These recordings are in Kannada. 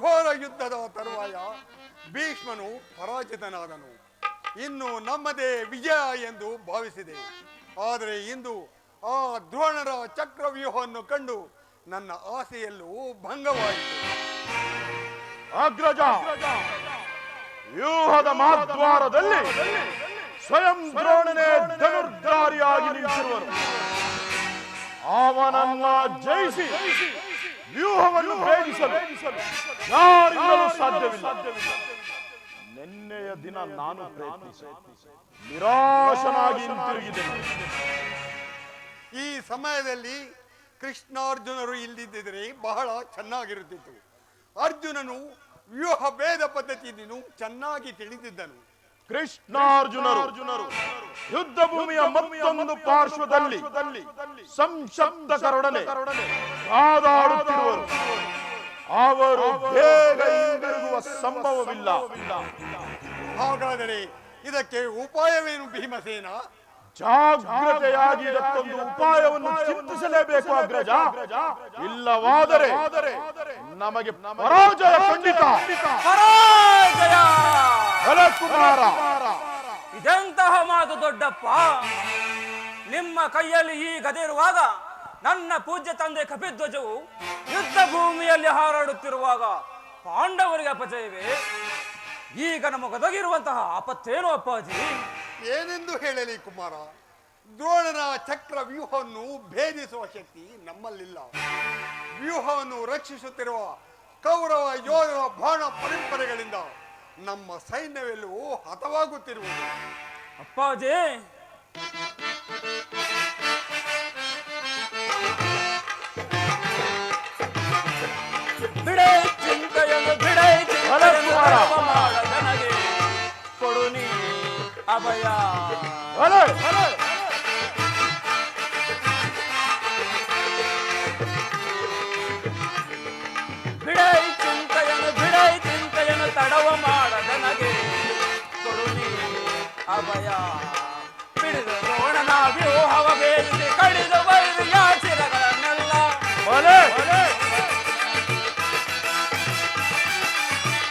ಘೋರ ಯುದ್ಧದ ತರುವಾಯ ಭೀಷ್ಮನು ಪರಾಜಿತನಾದನು. ಇನ್ನು ನಮ್ಮದೇ ವಿಜಯ ಎಂದು ಭಾವಿಸಿದೆ. ಆದರೆ ಇಂದು ಆ ದ್ರೋಣರ ಚಕ್ರವ್ಯೂಹವನ್ನು ಕಂಡು ನನ್ನ ಆಸೆಯಲ್ಲೂ ಭಂಗವಾಯಿತು. ಅಗ್ರಜ, ವ್ಯೂಹದ ಮಹಾದ್ವಾರದಲ್ಲಿ ಸ್ವಯಂ ದ್ರೋಣನೇ ಧನುರ್ಧಾರಿಯಾಗಿ ನಿಂತಿರುವನು. ಅವನನ್ನ ಜಯಿಸಿ ವ್ಯೂಹವನ್ನು ಭೇದಿಸಲು ಯಾರಿಂದಲೂ ಸಾಧ್ಯವಿಲ್ಲ. ನಿನ್ನೆಯ ದಿನ ನಾನು ಪ್ರಯತ್ನಿಸಿ ನಿರಾಶನಾಗಿ ಹಿಂತಿರುಗಿದೆನು. ಈ ಸಮಯದಲ್ಲಿ ಕೃಷ್ಣಾರ್ಜುನರು ಇಲ್ಲದಿದ್ದರೆ ಬಹಳ ಚೆನ್ನಾಗಿರುತ್ತಿತ್ತು. ಅರ್ಜುನನು ವ್ಯೂಹ ಭೇದ ಪದ್ಧತಿಯನ್ನು ಚೆನ್ನಾಗಿ ತಿಳಿದಿದ್ದನು. ಕೃಷ್ಣಾರ್ಜುನರು ಯುದ್ಧ ಭೂಮಿಯ ಮತ್ತೊಂದು ಪಾರ್ಶ್ವದಲ್ಲಿ ಸಂಶಬ್ದಕರೊಡನೆ ಕಾದಾಡುತ್ತಿರುವರು. ಅವರು ಬೇಗ ಹಿಂದಿರುಗುವ ಸಂಭವವಿಲ್ಲ. ಹಾಗಾದರೆ ಇದಕ್ಕೆ ಉಪಾಯವೇನು ಭೀಮಸೇನ? ಜಾಗ್ರತೆಯಾಗಿ ಇದಕ್ಕೊಂದು ಉಪಾಯವನ್ನು ಚಿಂತಿಸಲೇಬೇಕು ಅಗ್ರಜ. ಇಲ್ಲವಾದರೆ ನಮಗೆ ಪರಾಜಯ ಖಂಡಿತ. ಪರಾಜಯ ಕುಮಾರ, ಇದೆಂತಹ ಮಾತು ದೊಡ್ಡಪ್ಪ? ನಿಮ್ಮ ಕೈಯಲ್ಲಿ ಈ ಗದೆ ಇರುವಾಗ ನನ್ನ ಪೂಜ್ಯ ತಂದೆ ಕಪಿಧ್ವಜವು ಯುದ್ಧ ಭೂಮಿಯಲ್ಲಿ ಹಾರಾಡುತ್ತಿರುವಾಗ ಪಾಂಡವರಿಗೆ ಅಪಜಯವೇ? ಈಗ ನಮಗೊದಗಿರುವಂತಹ ಆಪತ್ತೇನು ಅಪ್ಪಾಜಿ? ಏನೆಂದು ಹೇಳಲಿ ಕುಮಾರ? ದ್ರೋಣನ ಚಕ್ರ ವ್ಯೂಹವನ್ನು ಭೇದಿಸುವ ಶಕ್ತಿ ನಮ್ಮಲ್ಲಿಲ್ಲ. ವ್ಯೂಹವನ್ನು ರಕ್ಷಿಸುತ್ತಿರುವ ಕೌರವ ಯೋಧರ ಬಾಣ ಪರಂಪರೆಗಳಿಂದ ನಮ್ಮ ಸೈನ್ಯವೆಲ್ಲವೂ ಹತವಾಗುತ್ತಿರುವುದು. ಅಪ್ಪಾಜಿ, ಬಿಡೈ ಚಿಂತೆಯನ್ನು ಬಿಡೈ ನನಗೆ ಕೊಡು ನೀ ಅಭಯ. ಬಿಡೈ ಚಿಂತೆಯನ್ನು ತಡವ ಮಾಡದ ನನಗೆ ಕೊಡು ನೀ ಅಭಯ. ಬಿಡಿದ ದ್ರೋಣನ ವ್ಯೂಹವ ಭೇದಿಸಿ ಕಡಿದ ವೈರಿಯ ಶಿರಗಳನ್ನೆಲ್ಲ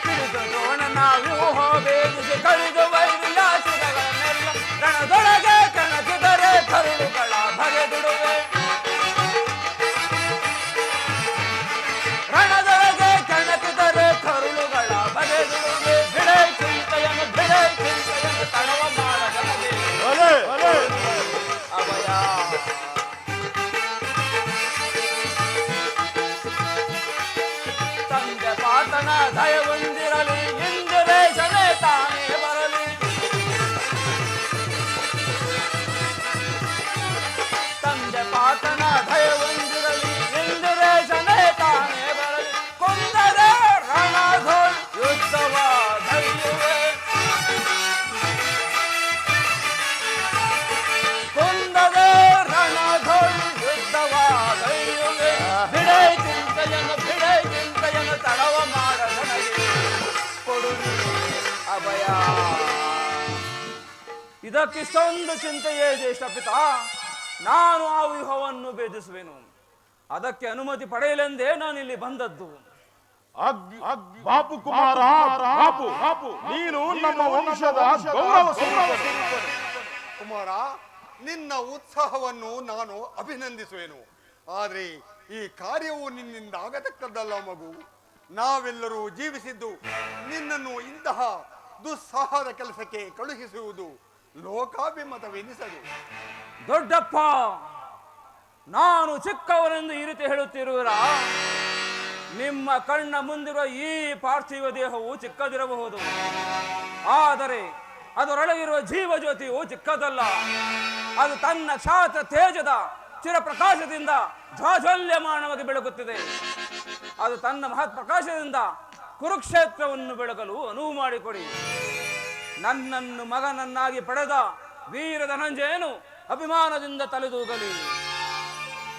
ಬಿಡಿದ ದ್ರೋಣನ ವ್ಯೂಹ ಭೇದಿಸಿ ಕಡಿದ ವೈರಿಯ ಶಿರಗಳನ್ನೆಲ್ಲ ರಣದೊಳಗೆ ಕಣಕಿದರೆ ಕರುಳುಗಳ ಬಗೆದುಡುವೆ. ರಣದೊಳಗೆ ಕಣಕಿದರೆ ಕರುಳುಗಳ ಬಗೆದುಡುವೆ. ಬಿಡೈ ಚಿಂತೆಯನ್ನು ತಡವ ಮಾಡದ ಅಭಯ. ತಂದೆ ಪಾತನ ದಯವೊಂದಿರಲಿ, ಇಂದಿರೇಶನೇ ತಾನೇ ಬರಲಿ. ತಂದೆ ಪಾತನ ದಯವೊಂದಿರಲಿ, ಇಂದಿರೇಶನೇ ತಾನೇ ಬರಲಿ. ಕೊಂದರೆ ರಣಧೋಳ್ ಯುದ್ಧವ ಧೈರ್ಯವೇ. ಕೊಂದರೆ ರಣಧೋಳ್ ಯುದ್ಧವ ಧೈರ್ಯವೇ. ಬಿಡೈ ಚಿಂತೆಯನ್ನು ತಡವ ಮಾಡದ ನನಗೆ ಕೊಡು ಅಭಯ. ಇದಕ್ಕಿಷ್ಟೊಂದು ಚಿಂತೆಯೇ ಜ್ಯೇಷ್ಠ ನಾನು ಆ ವ್ಯೂಹವನ್ನು ಭೇದಿಸುವೆನು. ಅದಕ್ಕೆ ಅನುಮತಿ ಪಡೆಯಲೆಂದೇ ನಾನಿಲ್ಲಿ ಬಂದದ್ದು. ಬಾಪು ಕುಮಾರ, ನೀನು ನಮ್ಮ ವಂಶದ ಗೌರವ ಸ್ವರೂಪ. ಕುಮಾರ, ನಿನ್ನ ಉತ್ಸಾಹವನ್ನು ನಾನು ಅಭಿನಂದಿಸುವೆನು. ಆದರೆ ಈ ಕಾರ್ಯವು ನಿನ್ನಿಂದ ಆಗತಕ್ಕದ್ದಲ್ಲ ಮಗು. ನಾವೆಲ್ಲರೂ ಜೀವಿಸಿದ್ದು ನಿನ್ನನ್ನು ಇಂತಹ ದುಸ್ಸಾಹದ ಕೆಲಸಕ್ಕೆ ಕಳುಹಿಸುವುದು ಲೋಕಾಭಿಮತವೆನಿಸದು. ದೊಡ್ಡಪ್ಪ, ನಾನು ಚಿಕ್ಕವನೆಂದು ಈ ರೀತಿ ಹೇಳುತ್ತಿರುವಿರ? ನಿಮ್ಮ ಕಣ್ಣ ಮುಂದಿರುವ ಈ ಪಾರ್ಥಿವ ದೇಹವು ಚಿಕ್ಕದಿರಬಹುದು, ಆದರೆ ಅದರೊಳಗಿರುವ ಜೀವಜ್ಯೋತಿಯು ಚಿಕ್ಕದಲ್ಲ. ಅದು ತನ್ನ ಕ್ಷಾತ್ರ ತೇಜದ ಚಿರಪ್ರಕಾಶದಿಂದ ಜ್ವಾಜ್ವಲ್ಯಮಾನವಾಗಿ ಬೆಳಗುತ್ತಿದೆ. ಅದು ತನ್ನ ಮಹತ್ ಪ್ರಕಾಶದಿಂದ ಕುರುಕ್ಷೇತ್ರವನ್ನು ಬೆಳಗಲು ಅನುವು ಮಾಡಿಕೊಡಿ. ನನ್ನನ್ನು ಮಗನನ್ನಾಗಿ ಪಡೆದ ವೀರ ಧನಂಜಯನು ಅಭಿಮಾನದಿಂದ ತಲೆದೂಗಲಿ.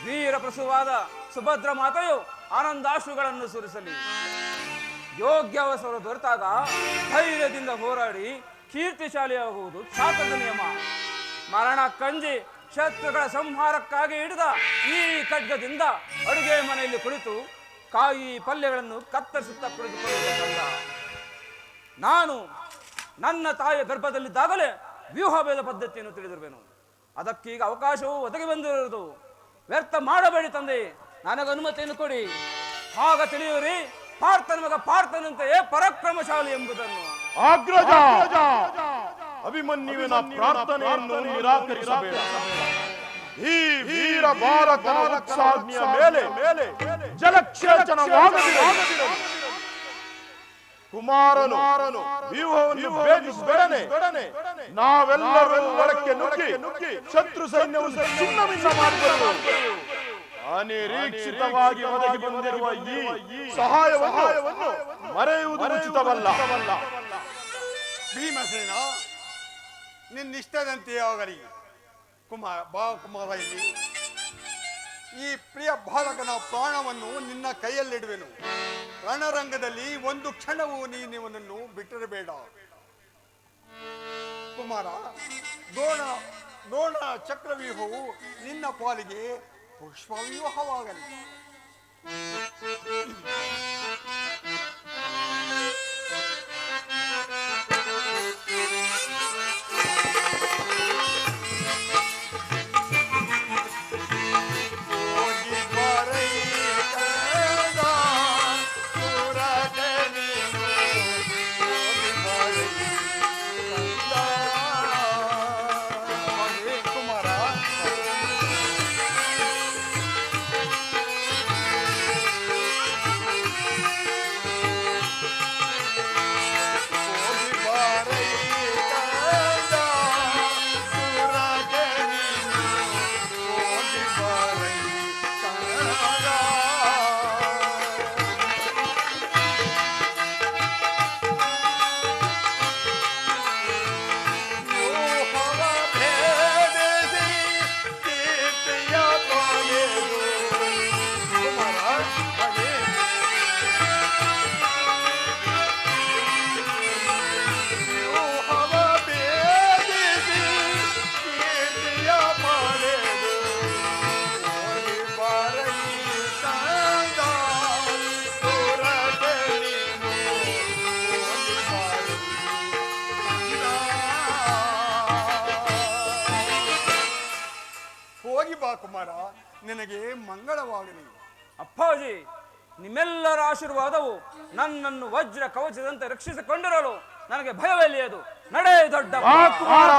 ವೀರ ಪ್ರಸುವಾದ ಸುಭದ್ರ ಮಾತೆಯು ಆನಂದಾಶ್ರುಗಳನ್ನು ಸುರಿಸಲಿ. ಯೋಗ್ಯ ಅವಸರ ದೊರೆತಾಗ ಧೈರ್ಯದಿಂದ ಹೋರಾಡಿ ಕೀರ್ತಿಶಾಲಿಯಾಗುವುದು ಕ್ಷಾತ್ರದ ನಿಯಮ. ಮರಣ ಕಂಜಿ ಶತ್ರುಗಳ ಸಂಹಾರಕ್ಕಾಗಿ ಹಿಡಿದ ಈ ಖಡ್ಗದಿಂದ ಅಡುಗೆ ಮನೆಯಲ್ಲಿ ಕುಳಿತು ಕಾಯಿ ಪಲ್ಯಗಳನ್ನು ಕತ್ತರಿಸುತ್ತಾ ಕುಳಿತುಕೊಳ್ಳಬೇಕಲ್ಲ. ನಾನು ನನ್ನ ತಾಯಿಯ ಗರ್ಭದಲ್ಲಿದ್ದಾಗಲೇ ವ್ಯೂಹಭೇದ ಪದ್ಧತಿಯನ್ನು ತಿಳಿದಿರುವೆನು. ಅದಕ್ಕೀಗ ಅವಕಾಶವು ಒದಗಿ ಬಂದಿರುವುದು. ವ್ಯರ್ಥ ಮಾಡಬೇಡಿ ತಂದೆ, ನನಗೆ ಅನುಮತಿಯನ್ನು ಕೊಡಿ. ಆಗ ತಿಳಿಯುವರಿ ಪಾರ್ಥನ ಮಗ ಪಾರ್ಥನಂತೆಯೇ ಪರಾಕ್ರಮಶಾಲಿ ಎಂಬುದನ್ನು. ಅಗ್ರಜ, ಅಭಿಮನ್ಯುವಿನ ಪ್ರಾರ್ಥನೆಯನ್ನು ನಿರಾಕರಿಸಬೇಡ. ಈ ವೀರ ಭಾರತನ ಉತ್ಸಾಹ್ನಿಯ ಮೇಲೆ ಜಲಕ್ಷೇಚನವಾಗದಿರಲಿ. ಕುಮಾರನು ವ್ಯೂಹವನ್ನು ಭೇದಿಸಬೇಡನೆ ನಾವೆಲ್ಲರೂ ಒಳಕ್ಕೆ ನುಗ್ಗಿ ಶತ್ರು ಸೈನ್ಯವನ್ನು ಚಿನ್ನವಿನ್ನ ಮಾಡಿದರು. ಅನಿರೀಕ್ಷಿತವಾಗಿ ಒದಗಿ ಬಂದಿರುವ ಈ ಸಹಾಯವನ್ನು ಮರೆಯುವುದು ಉಚಿತವಲ್ಲ. ಭೀಮಸೇನ, ನಿನ್ನಿಷ್ಟದಂತೆ ಆಗಲಿ. ಕುಮಾರ ಇಲ್ಲಿ ಈ ಪ್ರಿಯ ಬಾಲಕನ ಪ್ರಾಣವನ್ನು ನಿನ್ನ ಕೈಯಲ್ಲಿಡುವೆನು. ರಣರಂಗದಲ್ಲಿ ಒಂದು ಕ್ಷಣವೂ ನೀನಿವನನ್ನು ಬಿಟ್ಟಿರಬೇಡ. ಕುಮಾರ, ದ್ರೋಣ ಚಕ್ರವ್ಯೂಹವು ನಿನ್ನ ಪಾಲಿಗೆ ಪುಷ್ಪವ್ಯೂಹವಾಗಲಿ. ಕುಮಾರ, ನಿನಗೆ ಮಂಗಳವಾಗಲಿ. ಅಪ್ಪಾಜಿ, ನಿಮ್ಮೆಲ್ಲರ ಆಶೀರ್ವಾದವು ನನ್ನನ್ನು ವಜ್ರ ಕವಚದಂತೆ ರಕ್ಷಿಸಿಕೊಂಡಿರಲು ನನಗೆ ಭಯವೆಲ್ಲಿಯದು. ನಡೆ ದೊಡ್ಡ ಕುಮಾರ.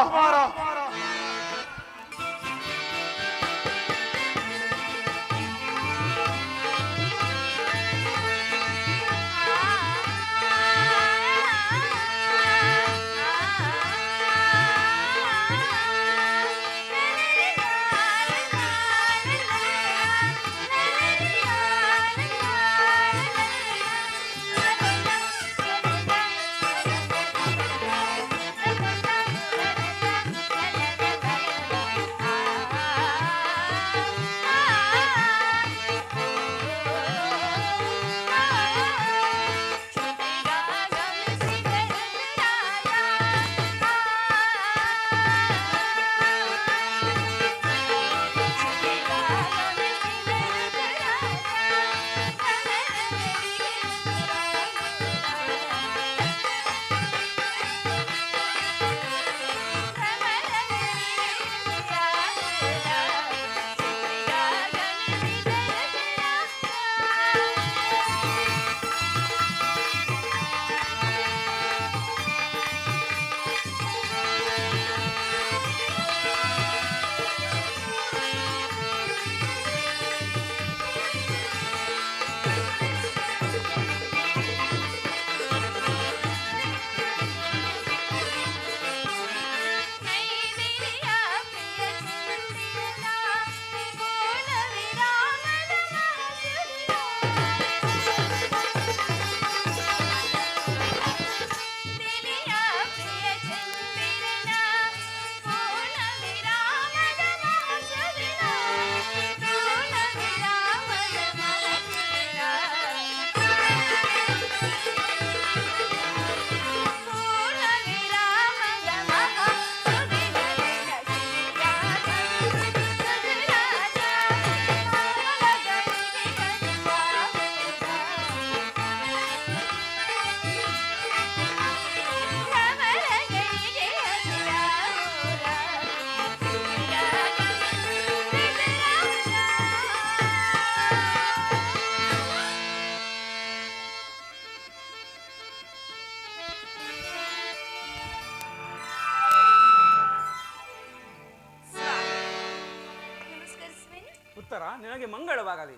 ಉತ್ತರ ನಿನಗೆ ಮಂಗಳವಾಗಲಿ.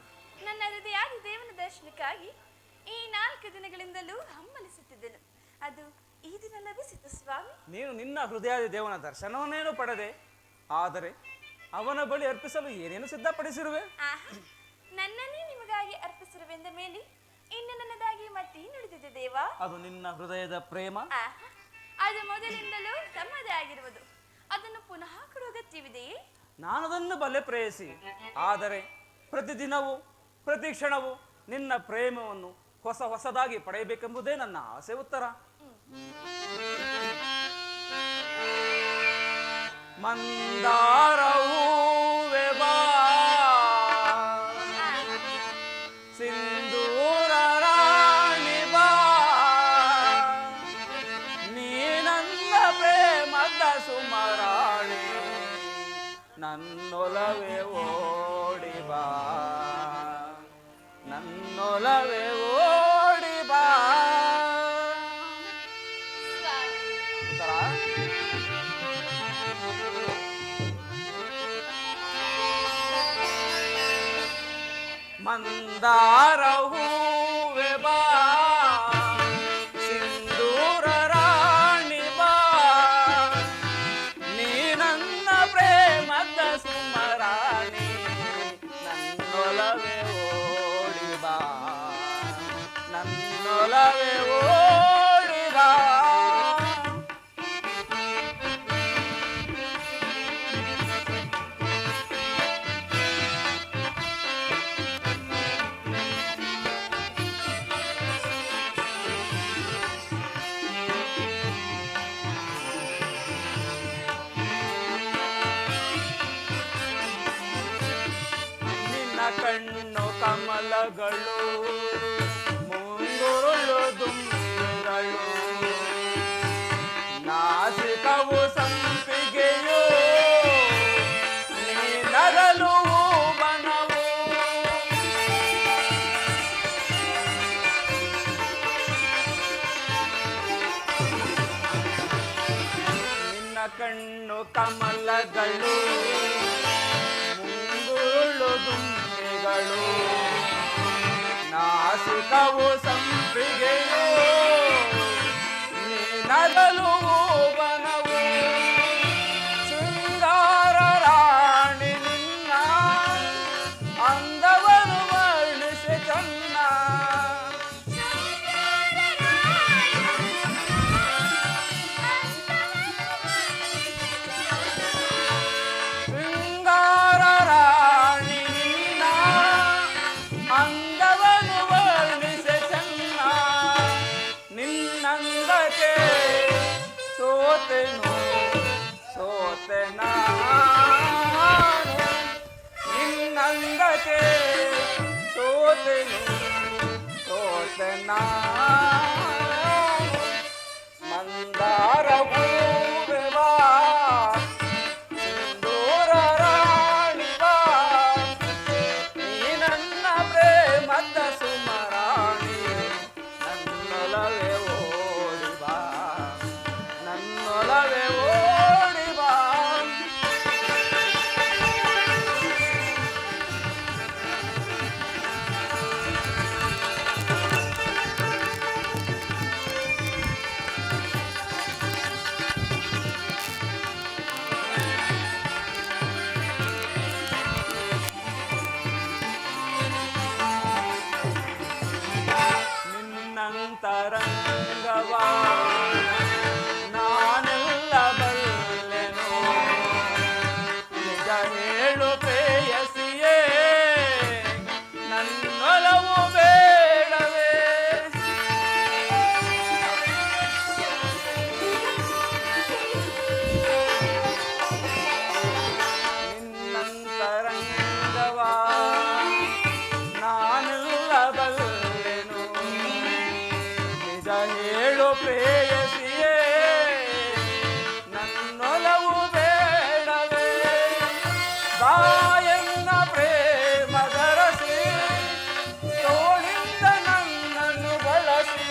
ನನ್ನ ಹೃದಯಾದಿ ದೇವನ ದರ್ಶನಕ್ಕಾಗಿ ಈ 4 ದಿನಗಳಿಂದಲೂ ಹಮ್ಮಲಿಸುತ್ತಿದ್ದೆನು. ಅದು ಈ ದಿನ ಲಭಿಸಿತು ಸ್ವಾಮಿ. ನೀನು ನಿನ್ನ ಹೃದಯಾದಿ ದೇವನ ದರ್ಶನವನ್ನೇನು ಪಡೆದೆ, ಆದರೆ ಅವನ ಬಳಿ ಅರ್ಪಿಸಲು ಏನೇನು ಸಿದ್ಧಪಡಿಸಿರುವೆ? ನನ್ನನ್ನೇ ನಿಮಗಾಗಿ ಅರ್ಪಿಸಿರುವೆಂದ ಮೇಲೆ ಇನ್ನು ನನ್ನದಾಗಿ ಮತ್ತೇನುಳಿದಿದೆ ದೇವಾ? ಅದು ನಿನ್ನ ಹೃದಯದ ಪ್ರೇಮ. ಅದು ಮೊದಲಿಂದಲೂ ತಮ್ಮದೇ ಆಗಿರುವುದು. ಅದನ್ನು ಪುನಃ ಕೊಡುವ ಅಗತ್ಯವಿದೆಯೇ? ನಾನದನ್ನು ಬಲ್ಲೆ ಪ್ರೇಯಸಿ, ಆದರೆ ಪ್ರತಿದಿನವೂ ಪ್ರತಿ ಕ್ಷಣವೂ ನಿನ್ನ ಪ್ರೇಮವನ್ನು ಹೊಸದಾಗಿ ಪಡೆಯಬೇಕೆಂಬುದೇ ನನ್ನ ಆಸೆ. ಉತ್ತರ ಮಂದಾರವೂವೆ ಬಾ ಸಿಂಧೂರ ರಾಣಿ ಬಾ, ನೀ ನನ್ನ ಪ್ರೇಮದ ಸುಮರಾಣಿ, ನನ್ನೊಲವೇ ಓಡಿ ಬಾ, ನನ್ನೊಲವೇ ಓಡಿ ಬಾ. ಉತ್ತರ ಮಂದಾರ ಹೂವೆ ಬಾ ಸಿಂಧೂರ ರಾಣಿ ಬಾ, ನೀ ನನ್ನ ಪ್ರೇಮದ ಸುಮರಾಣಿ, ನನ್ನೊಲವೇ ಓಡಿ ಬಾ, ನನ್ನೊಲವೇ ಓಡಿ ಬಾ. ಕಣ್ಣು ಕಮಲಗಳು ಮುಂಗುರುಳು ದುಂಬಿಗಳು, ನಾಸಿಕವು ಸಂಪಿಗೆಯೋ ನೀ ನಗಲು ಬನವು, ನಿನ್ನ ಕಣ್ಣು ಕಮಲಗಳು ಮುಂಗುರುಳು ದುಂಬಿಗಳು, ನಾಸಿಕವು ಸಂಪಿಗೆಯೋ ನೀ ನಗಲು ಬನವು, ಶೃಂಗಾರ ರಾಣಿ ನಿನ್ನ ಅಂದವನ್ನು ವರ್ಣಿಸಿ ಚನ್ನ, ಶೃಂಗಾರ ರಾಣಿ ನಿನ್ನ ಅಂದವನ್ನು ವರ್ಣಿಸಿ ಚನ್ನ, ನಿನ್ನಂದಕ್ಕೆ ಸೋತೆನು ಸೋತೆ ನಾನು, ನಿನ್ನಂದಕ್ಕೆ ಸೋತೆನು ಸೋತೆ ನಾನು, ಮಂದಾರ ಹೂವೆ ಬಾ ಸಿಂಧೂರ ರಾಣಿ ಬಾ, ನೀ ನನ್ನ ಪ್ರೇಮದ ಸುಮರಾಣಿ, ನನ್ನೊಲವೇ ಓಡಿ ಬಾ, ನನ್ನೊಲವೇ ಓಡಿ ಬಾ. ನಿನ್ನಂತರಂಗವಾ ನಾನೆಲ್ಲ ಬಲ್ಲೆನು, ನಿಜ ಹೇಳು ಪ್ರೇಯಸಿಯೇ ನನ್ನೊಲವು ಬೇಡವೇ, ನಿನ್ನಂತರಂಗವಾ ನಾನೆಲ್ಲ ಬಲ್ಲೆನು, ನಿಜ ಹೇಳು ಪ್ರೇಯಸಿಯೇ ನನ್ನೊಲವು ಬೇಡವೇ, ಬಾಯನ್ನ ಪ್ರೇಮದರಸಿ ತೋಳಿಂದ ನನ್ನನ್ನು ಬಳಸಿ,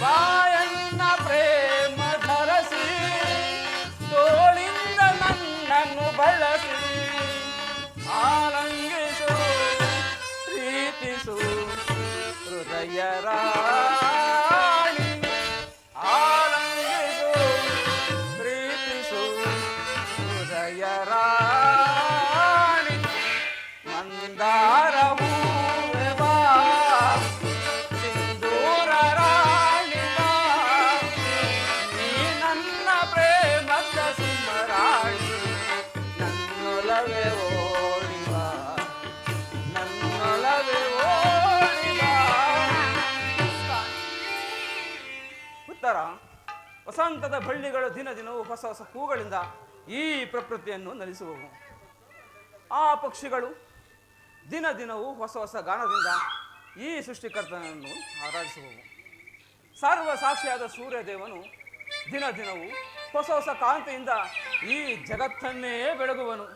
ಬಾಯನ್ನ ಬಳಸಿ ಆಲಂಗಿಸು ಪ್ರೀತಿಸು ಹೃದಯ ರಾಣಿ ಆಲಂಗಿಸು ಪ್ರೀತಿಸು ಹೃದಯ ರಾಣಿ ಮಂದಾರ ಹೂವೆ ಬಾ ಸಿಂಧೂರ ರಾಣಿ ಬಾ ನೀ ನನ್ನ ಪ್ರೇಮದ ಸುಮರಾಣಿ ನನ್ನೊಲವೇ ಓಡಿ ಬಾ ನನ್ನೊಲವೇ ಓಡಿ ಬಾ. ಉತ್ತರ: ವಸಂತದ ಬಳ್ಳಿಗಳು ದಿನ ದಿನವೂ ಹೊಸ ಹೊಸ ಹೂಗಳಿಂದ ಈ ಪ್ರಕೃತಿಯನ್ನು ನಲಿಸುವವು. ಆ ಪಕ್ಷಿಗಳು ದಿನ ದಿನವೂ ಹೊಸ ಹೊಸ ಗಾನದಿಂದ ಈ ಸೃಷ್ಟಿಕರ್ತನನ್ನು ಆರಾಧಿಸುವವು. ಸರ್ವ ಸಾಕ್ಷಿಯಾದ ಸೂರ್ಯದೇವನು ದಿನ ದಿನವೂ ಹೊಸ ಹೊಸ ಕಾಂತಿಯಿಂದ ಈ ಜಗತ್ತನ್ನೇ ಬೆಳಗುವನು.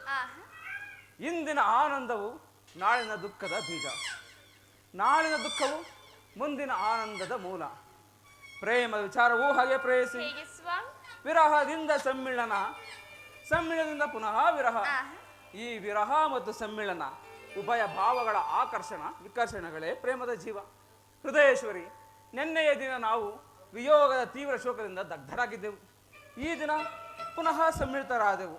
ಇಂದಿನ ಆನಂದವು ನಾಳಿನ ದುಃಖದ ಬೀಜ, ನಾಳಿನ ದುಃಖವು ಮುಂದಿನ ಆನಂದದ ಮೂಲ. ಪ್ರೇಮ ವಿಚಾರವೂ ಹಾಗೆ ಪ್ರೇಯಸಿ. ಹೇಗೆ ಸ್ವಾಮಿ? ವಿರಹದಿಂದ ಸಮ್ಮಿಳನ, ಸಮ್ಮಿಳನದಿಂದ ಪುನಃ ವಿರಹ. ಈ ವಿರಹ ಮತ್ತು ಸಮ್ಮಿಳನ ಉಭಯ ಭಾವಗಳ ಆಕರ್ಷಣ ವಿಕರ್ಷಣಗಳೇ ಪ್ರೇಮದ ಜೀವ. ಹೃದಯೇಶ್ವರಿ, ನಿನ್ನೆಯ ದಿನ ನಾವು ವಿಯೋಗದ ತೀವ್ರ ಶೋಕದಿಂದ ದಗ್ಧರಾಗಿದ್ದೆವು. ಈ ದಿನ ಪುನಃ ಸಮ್ಮಿಳಿತರಾದೆವು.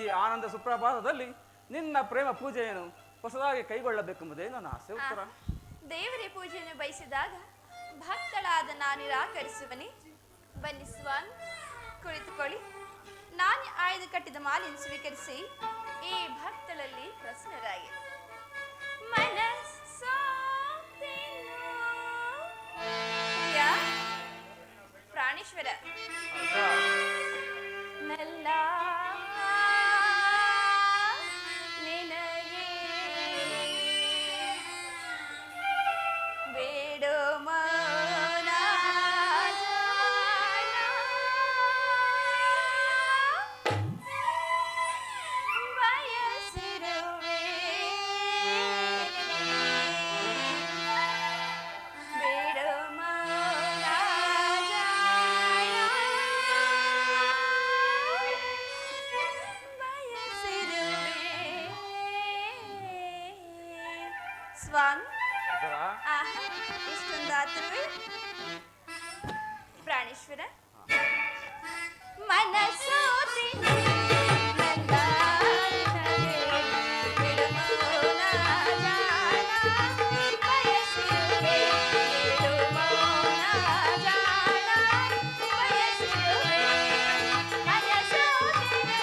ಈ ಆನಂದ ಸುಪ್ರಭಾತದಲ್ಲಿ ನಿನ್ನ ಪ್ರೇಮ ಪೂಜೆಯನ್ನು ಹೊಸದಾಗಿ ಕೈಗೊಳ್ಳಬೇಕೆಂಬುದೇ ನನ್ನ ಆಸೆ. ಉತ್ತರ: ದೇವರ ಪೂಜೆಯನ್ನು ಬಯಸಿದಾಗ ಭಕ್ತಳಾದ ನಾನು ನಿರಾಕರಿಸುವನೆ. ಬನ್ನಿ ಸ್ವಾಮಿ, ಕುಳಿತುಕೊಳ್ಳಿ. ನಾನೇ ಆಯ್ದು ಕಟ್ಟಿದ ಮಾಲೆಯನ್ನು ಸ್ವೀಕರಿಸಿ ಈ ಭಕ್ತಳಲ್ಲಿ ಪ್ರಸನ್ನರಾಗಿ ಪ್ರಿಯ ಪ್ರಾಣೇಶ್ವರ ನಲ್ಲ ನಿನಗೆ ಬೇಡೋ ಮೌನ ಜಾಣ, ಬಯಸಿರುವೆ ಬೇಡೋ ಮೌನ ಜಾಣ, ಬಯಸಿರುವೆ. ಸ್ವಾಮಿ, ಉತ್ತರ: ಆಹಾ, ಇಷ್ಟೊಂದಾತರುವೆ. ಪ್ರಾಣೇಶ್ವರ ಮನಸೋತಿನಿ ನಂದ ನಿನಗೆ ಬಿಡುಮೌನ ಜಾಣ, ಬಯಸಿರುವೆ ಬಿಡುಮೌನ ಜಾಣ, ಬಯಸಿರುವೆ ಮನಸೋತಿನಿ.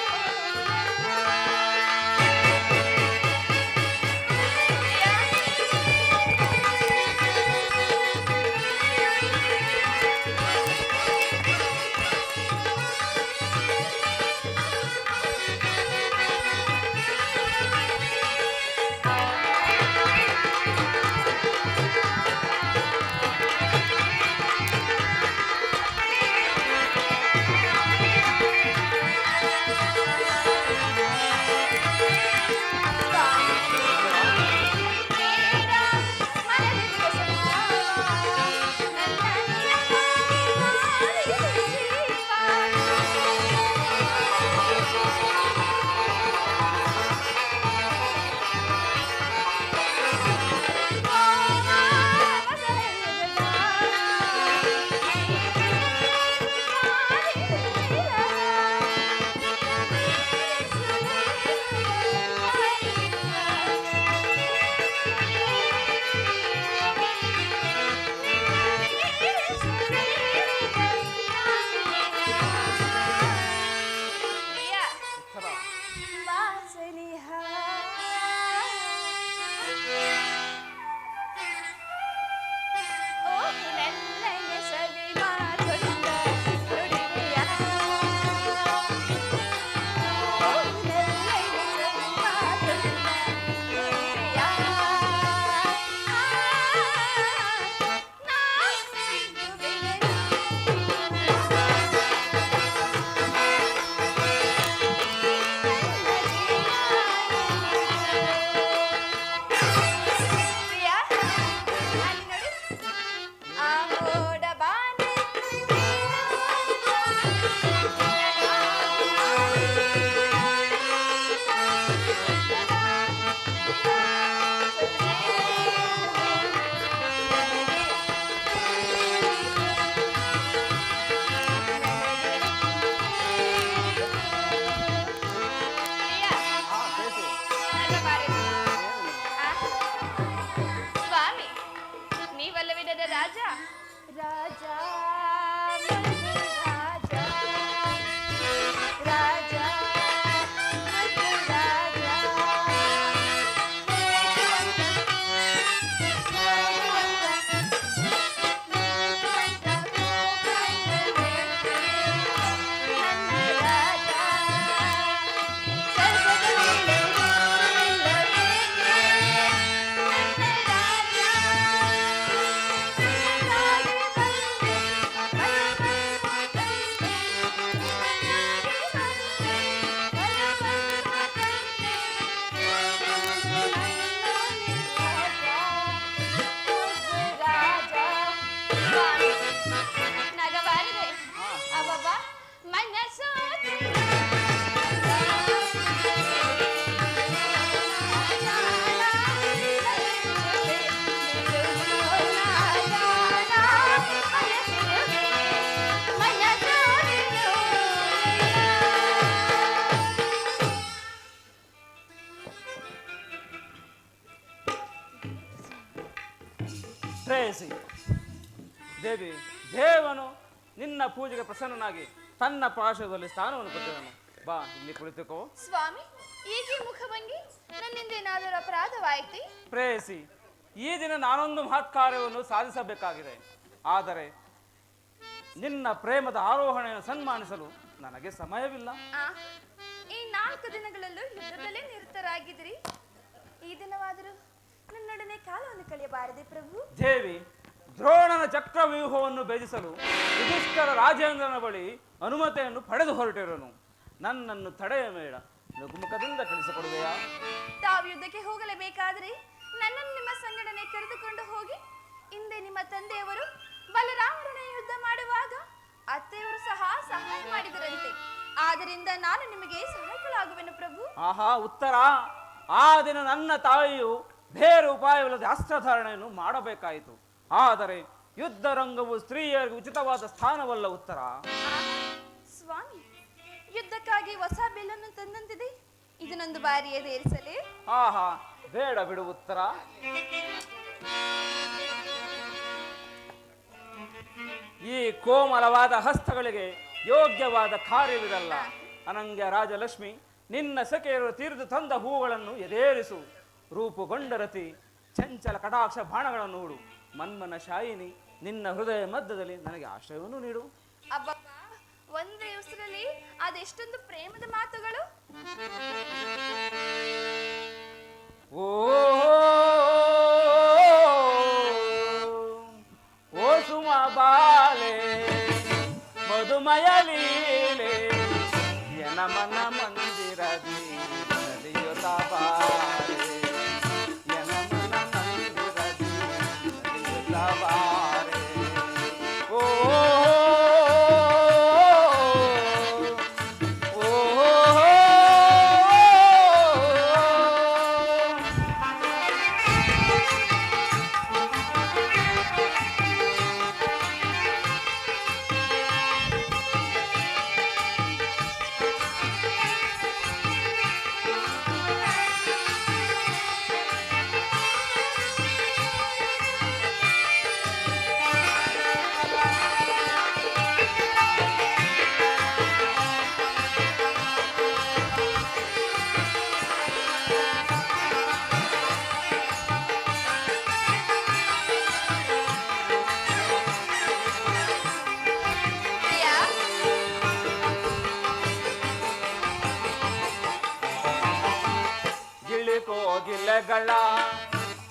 ಪ್ರೇಯಸಿ ದೇವಿ, ದೇವನು ನಿನ್ನ ಪೂಜೆಗೆ ಪ್ರಸನ್ನನಾಗಿ ತನ್ನ ಪಾರ್ಶ್ವದಲ್ಲಿ ಸ್ಥಾನವನ್ನು ಕೊಟ್ಟಿದ್ದನು. ಬಾ, ಇಲ್ಲಿ ಕುಳಿತುಕೋ. ಸ್ವಾಮಿ, ಈಗೆ ಮುಖಭಂಗಿ, ನನ್ನಿಂದ ಏನಾದರೂ ಅಪರಾಧವಾಯಿತೆ? ಪ್ರೇಯಸಿ, ಈ ದಿನ ನಾನೊಂದು ಮಹತ್ ಕಾರ್ಯವನ್ನು ಸಾಧಿಸಬೇಕಾಗಿದೆ. ಆದರೆ ನಿನ್ನ ಪ್ರೇಮದ ಆರೋಹಣೆಯನ್ನು ಸನ್ಮಾನಿಸಲು ನನಗೆ ಸಮಯವಿಲ್ಲ. ಈ 4 ದಿನಗಳಲ್ಲೂ ಯುದ್ಧದಲ್ಲೇ ನಿರತರಾಗಿದ್ದೀರಿ. ಈ ದಿನವಾದರೂ ನನ್ನೊಡನೆ ಕಾಲವನ್ನು ಕಳೆಯಬಾರದೆ ಪ್ರಭು? ದೇವಿ, ದ್ರೋಣನ ಚಕ್ರವ್ಯೂಹವನ್ನು ಭೇದಿಸಲು ಯುಧಿಷ್ಠರ ರಾಜೇಂದ್ರನ ಬಳಿ ಅನುಮತಿಯನ್ನು ಪಡೆದು ಹೊರಟಿರೋನು. ನನ್ನನ್ನು ತಡೆಯಬೇಡ, ಲಘುಮುಖದಿಂದ ಕಳಿಸಿಕೊಡುವೆಯಾ? ತಾವು ಯುದ್ಧಕ್ಕೆ ಹೋಗಲೇಬೇಕಾದರೆ ನನ್ನನ್ನು ನಿಮ್ಮ ಸಂಘಟನೆ ಕರೆದುಕೊಂಡು ಹೋಗಿ. ಹಿಂದೆ ನಿಮ್ಮ ತಂದೆಯವರು ಬಲರಾಮರೊಡನೆ ಯುದ್ಧ ಮಾಡುವಾಗ ಅತ್ತೆಯವರು ಸಹ ಸಹಾಯ ಮಾಡಿದರಂತೆ. ಆದ್ದರಿಂದ ನಾನು ನಿಮಗೆ ಸಹಾಯಕಳಾಗುವೆನು ಪ್ರಭು. ಆಹಾ, ಉತ್ತರ. ಆ ದಿನ ನನ್ನ ತಾಯಿಯು ಬೇರೆ ಉಪಾಯವಿಲ್ಲದೆ ಅಸ್ತ್ರಧಾರಣೆಯನ್ನು ಮಾಡಬೇಕಾಯಿತು. ಆದರೆ ಯುದ್ಧ ರಂಗವು ಸ್ತ್ರೀಯರಿಗೆ ಉಚಿತವಾದ ಸ್ಥಾನವಲ್ಲ ಉತ್ತರ. ಸ್ವಾಮಿ, ಯುದ್ಧಕ್ಕಾಗಿ ಹೊಸ ಬಿಲ್ಲನ್ನು ತಂದಂತಿದೆ. ಇದನ್ನೊಂದು ಬಾರಿ ಎದೇರಿಸಲೇ? ಆಹಾ, ಬೇಡ ಬಿಡು ಉತ್ತರ. ಈ ಕೋಮಲವಾದ ಹಸ್ತಗಳಿಗೆ ಯೋಗ್ಯವಾದ ಕಾರ್ಯವಿರಲ್ಲ. ಅನಂಗ್ಯ ರಾಜಲಕ್ಷ್ಮಿ, ನಿನ್ನ ಸಖಿಯರು ತೀರ್ದು ತಂದ ಹೂಗಳನ್ನು ಎದೇರಿಸು. ರೂಪುಗೊಂಡ ರತಿ, ಚಂಚಲ ಕಟಾಕ್ಷ ಬಾಣಗಳನ್ನು ನೋಡು. ಮನ್ಮನ ಶಾಯಿನಿ, ನಿನ್ನ ಹೃದಯ ಮಧ್ಯದಲ್ಲಿ ನನಗೆ ಆಶ್ರಯವನ್ನು ನೀಡು. ಅಬ್ಬಬ್ಬ, ಒಂದೇ ಉಸಿರಲ್ಲಿ ಅದೆಷ್ಟೊಂದು ಪ್ರೇಮದ ಮಾತುಗಳು. ಓ ಓ ಸುಮ ಬಾಲೆ ಮಧುಮಯ ಲೀಲೆ, ಯನಮನ ಮಂದಿರದಿ ನಡೆಯುತ್ತ ಬಾರೆ, ಯನಮನ ಮಂದಿರದಿ ನಡೆಯುತ್ತ ಬಾರೆ. ಓ ಗಿಲೆಗಳ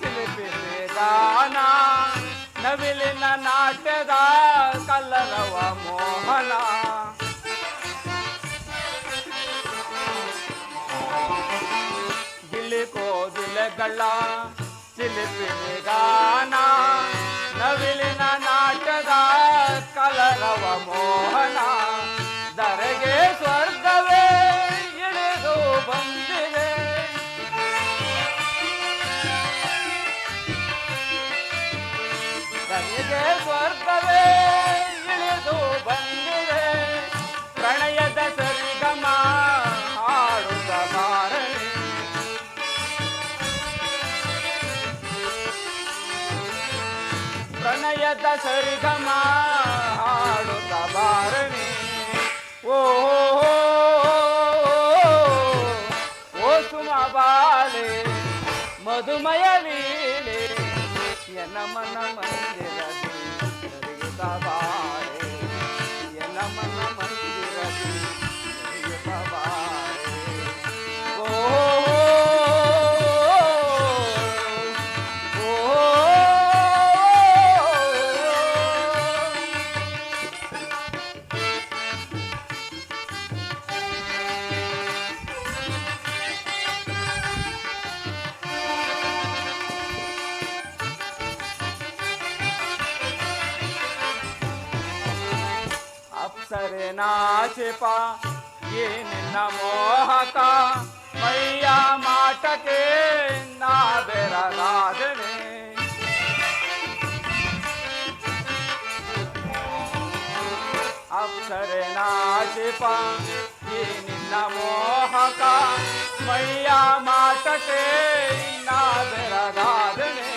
ಚಿಲಿಪಿಲಿ ಗಾನ, ನವಿಲಿನ ನಾಟ್ಯದ ಕಲ್ಲರವ ಮೋಹನ. ಗಿಲಿಕೋಗಿಲೆಗಳ ಚಿಲಿಪಿಲಿ ಗಾನ, ನವಿಲಿನ ನಾಟ್ಯದ ಕಲರವ ಮೋಹನ. ಧರೆಗೆ ಸ್ವರ್ಗವೇ ಇಳಿದು ಬಂದಿದೆ, ಧರೆಗೆ ಸ್ವರ್ಗವೇ ಇಳಿದು ಬಂದಿದೆ. ಪ್ರಣಯದ ಸರಿಗಮ ಹಾಡುತ್ತ ಬಾರಣಿ, ಪ್ರಣಯದ ಸರಿಗಮ ಹಾಡುತ್ತ ಬಾರಣಿ. ಓ ಓ ಸುಮ ಬಾಲೆ ಮಧುಮಯ ಲೀಲೆ, ಎನ್ನ ಮನ ಮಂದಿರದಿ ನಡೆಯುತ್ತ ಬಾರೆ, ಎನ್ನ ಮನ ಮಂದಿರದಿ ನಡೆಯುತ್ತ ಬಾರೆ. ಓ ಅಪ್ಸರೆ ನಾಚಿಪ ಈ ನಿನ್ನ ಮೋಹಕ, ಮೈಯ ಮಾಟಕ್ಕೆ ನಾ ಬೆರಗಾದನೆ. ಅಪ್ಸರೆ ನಾಚಿಪ ಈ ನಿನ್ನ ಮೋಹಕ, ಮೈಯ ಮಾಟಕ್ಕೆ ನಾ ಬೆರಗಾದನೆ.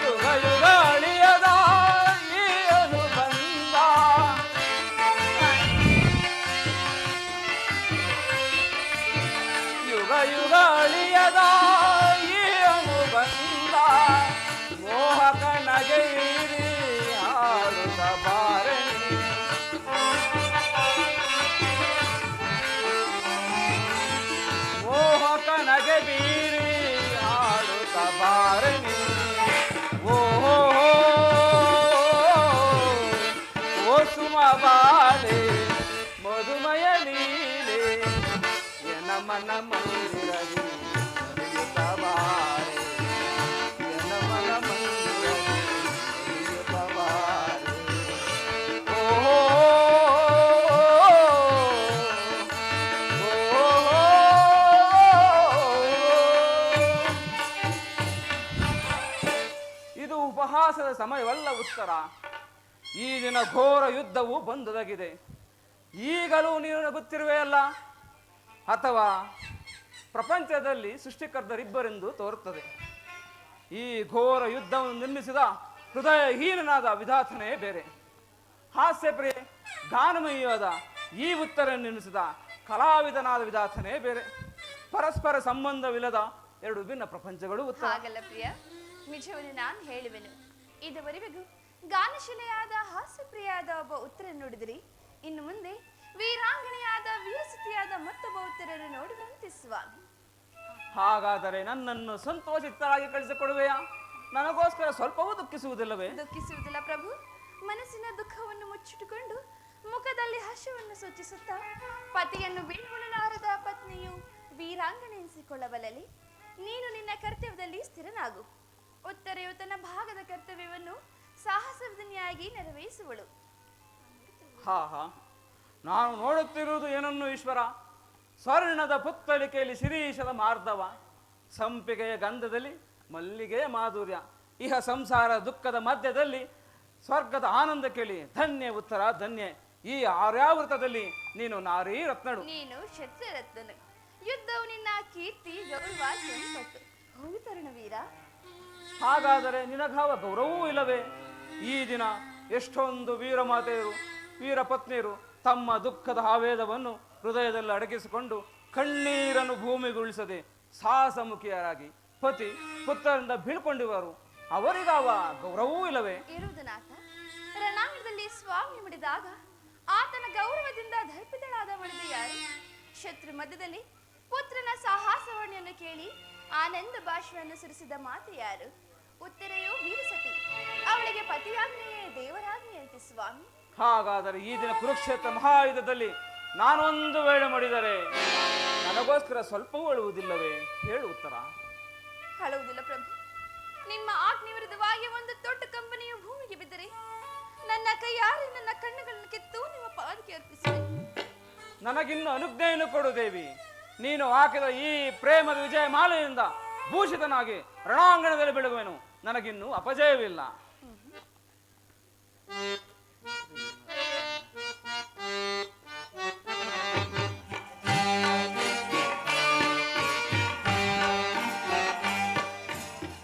ಯುಗ ಯುಗಾಳಿ ಅಳಿಯದ ಈ ಅನುಬಂಧ ಮೋಹಕ ನಗೆಯಿರಿ ಆಡುತ್ತ ಬಾರಣಿ ಮೋಹಕ ನಗೆ ಬೀರಿ ಆಡುತ್ತ ಬಾರಣಿ ಓಹೋ ಓ ಸುಮ ಬಾಲೆ ಮಧುಮಯ ಲೀಲೆ ಎನ ಮನ ಮಂದಿರದಿ ನಡೆಯುತ್ತ ಬಾರೆ ಎನ ಮನ ಮಂದಿರದಿ ನಡೆಯುತ್ತ ಬಾರೆ ಓಹೋ ಇದು ಉಪಹಾಸದ ಸಮಯವಲ್ಲ ಉತ್ತರ. ಈ ದಿನ ಘೋರ ಯುದ್ಧವು ಬಂದೊದಗಿದೆ. ಈಗಲೂ ನೀನು ನಗುತ್ತಿರುವೆಯಲ್ಲ, ಅಥವಾ ಪ್ರಪಂಚದಲ್ಲಿ ಸೃಷ್ಟಿಕರ್ತರಿಬ್ಬರೆಂದು ತೋರುತ್ತದೆ. ಈ ಘೋರ ಯುದ್ಧವನ್ನು ನಿರ್ಮಿಸಿದ ಹೃದಯಹೀನನಾದ ವಿಧಾತನೇ ಬೇರೆ. ಹಾಸ್ಯಪ್ರಿಯ ಗಾನಮಯವಾದ ಈ ಉತ್ತರ ನಿರ್ಮಿಸಿದ ಕಲಾವಿದನಾದ ವಿಧಾತನೇ ಬೇರೆ. ಪರಸ್ಪರ ಸಂಬಂಧವಿಲ್ಲದ ಎರಡು ವಿಭಿನ್ನ ಪ್ರಪಂಚಗಳು ಉತ್ತರ. ಹಾಗಲ್ಲ ಪ್ರಿಯ, ನಿಜವನ್ನು ನಾನು ಹೇಳುವೆನು. ಇದುವರೆಗೂ ಗಾನಶಿಲೆಯಾದ ಹಾಸ್ಯಪ್ರಿಯಾದ ಒಬ್ಬ ಉತ್ತರ ನೋಡಿದಿರಿ. ಇನ್ನು ಮುಂದೆ ವೀರಾಂಗಣೆಯಾದ ವೀರಸುತಿಯಾದ ಮತ್ತೊಬ್ಬ ಉತ್ತರನ್ನು ನೋಡುವಂತೆ ಸ್ವಾಮಿ. ಹಾಗಾದರೆ ನನ್ನನ್ನು ಸಂತೋಷಿತರಾಗಿ ಕಳಿಸಿಕೊಡುವೆಯಾ? ನನಗೋಸ್ಕರ ಸ್ವಲ್ಪವೂ ದುಃಖಿಸುವುದಿಲ್ಲವೇ? ದುಃಖಿಸುವುದಿಲ್ಲ ಪ್ರಭು. ಮನಸ್ಸಿನ ದುಃಖವನ್ನು ಮುಚ್ಚಿಟ್ಟುಕೊಂಡು ಮುಖದಲ್ಲಿ ಹರ್ಷವನ್ನು ಸೂಚಿಸುತ್ತಾ ಪತಿಯನ್ನು ಬೀಳ್ಕೊಳಲಾರದ ಪತ್ನಿಯು ವೀರಾಂಗಣೆ ಎನಿಸಿಕೊಳ್ಳಬಲ್ಲಲಿ. ನೀನು ನಿನ್ನ ಕರ್ತವ್ಯದಲ್ಲಿ ಸ್ಥಿರನಾಗು. ಉತ್ತರೆಯು ತನ್ನ ಭಾಗದ ಕರ್ತವ್ಯವನ್ನು ಸಾಹಸವಿದನಿಯಾಗಿ ನೆರವೇರಿಸುವಳು. ಹಾ ನಾನು ನೋಡುತ್ತಿರುವುದು ಏನನ್ನು ಈಶ್ವರ? ಸ್ವರ್ಣದ ಪುತ್ತಳಿಕೆಯಲ್ಲಿ ಶಿರೀಷದ ಮಾರ್ಧವ, ಸಂಪಿಗೆಯ ಗಂಧದಲ್ಲಿ ಮಲ್ಲಿಗೆಯ ಮಾಧುರ್ಯ, ಇಹ ಸಂಸಾರ ದುಃಖದ ಮಧ್ಯದಲ್ಲಿ ಸ್ವರ್ಗದ ಆನಂದ ಕೇಳಿ ಧನ್ಯ ಉತ್ತರ ಧನ್ಯ. ಈ ಆರ್ಯಾವೃತದಲ್ಲಿ ನೀನು ನಾರೀ ರತ್ನಳು, ನೀನು ಕ್ಷತ್ರಿಯರತ್ನನು. ಯುದ್ಧವು ನಿನ್ನ ಕೀರ್ತಿ ಗೌರವ ಸಂಪತ್ತು. ಹೌದು ತರುಣವೀರ. ಹಾಗಾದರೆ ನಿನಗಾವ ಗೌರವವೂ ಇಲ್ಲವೇ? ಈ ದಿನ ಎಷ್ಟೊಂದು ವೀರಮಾತೆಯರು ವೀರಪತ್ನಿಯರು ತಮ್ಮ ದುಃಖದ ಆವೇದವನ್ನು ಹೃದಯದಲ್ಲಿ ಅಡಗಿಸಿಕೊಂಡು ಕಣ್ಣೀರನ್ನು ಭೂಮಿಗುಳಿಸದೆ ಸಾಹಸಮುಖಿಯರಾಗಿ ಪತಿ ಪುತ್ರರಿಂದ ಬೀಳ್ಕೊಂಡಿರುವರು. ಅವರಿಗಾವ ಗೌರವವೂ ಇಲ್ಲವೇ? ಇರುವುದು ನಾಥ. ರಣಾಂಗಣದಲ್ಲಿ ಸ್ವಾಮಿ ಮುಡಿದಾಗ ಆತನ ಗೌರವದಿಂದ ದರ್ಪಿತಳಾದ ಮಣಿದ ಯಾರು? ಶತ್ರು ಮಧ್ಯದಲ್ಲಿ ಪುತ್ರನ ಸಾಹಸವರ್ಣಿಯನ್ನು ಕೇಳಿ ಆನಂದ ಭಾಷೆಯನ್ನು ಸುರಿಸಿದ ಮಾತೆ ಯಾರು? ಉತ್ತರೆಯು ವೀರಸತಿ. ಅವಳಿಗೆ ಪತಿಯಾಜ್ಞೆಯೇ ದೇವರಾಜ್ಞೆಯಂತೆ ಸ್ವಾಮಿ. ಹಾಗಾದರೆ ಈ ದಿನ ಕುರುಕ್ಷೇತ್ರ ಮಹಾಯುದ್ಧದಲ್ಲಿ ನಾನೊಂದು ವೇಳೆ ಮಾಡಿದರೆ ನನಗೋಸ್ಕರ ಸ್ವಲ್ಪವೂ ಅಳುವುದಿಲ್ಲವೇ? ಹೇಳು ಉತ್ತರ. ಅಳುವುದಿಲ್ಲ ಪ್ರಭು. ನಿಮ್ಮ ಆಜ್ಞೆ ವಿರುದ್ಧವಾಗಿ ಒಂದು ದೊಡ್ಡ ಕಂಪನಿಯು ಭೂಮಿಗೆ ಬಿದ್ದರೆ ನನ್ನ ಕೈಯಾರೆ ನನ್ನ ಕಣ್ಣುಗಳನ್ನು ಕಿತ್ತು ನಿಮ್ಮ ಪಾದಕ್ಕೆ ಅರ್ಪಿಸಿದೆ. ನನಗಿನ್ನು ಅನುಜ್ಞೆಯನ್ನು ಕೊಡು ದೇವಿ. ನೀನು ಹಾಕಿದ ಈ ಪ್ರೇಮದ ವಿಜಯ ಮಾಲೆಯಿಂದ ಭೂಷಿತನಾಗಿ ರಣಾಂಗಣದಲ್ಲಿ ಬೆಳಗುವೆನು. ನನಗಿನ್ನೂ ಅಪಜಯವಿಲ್ಲ.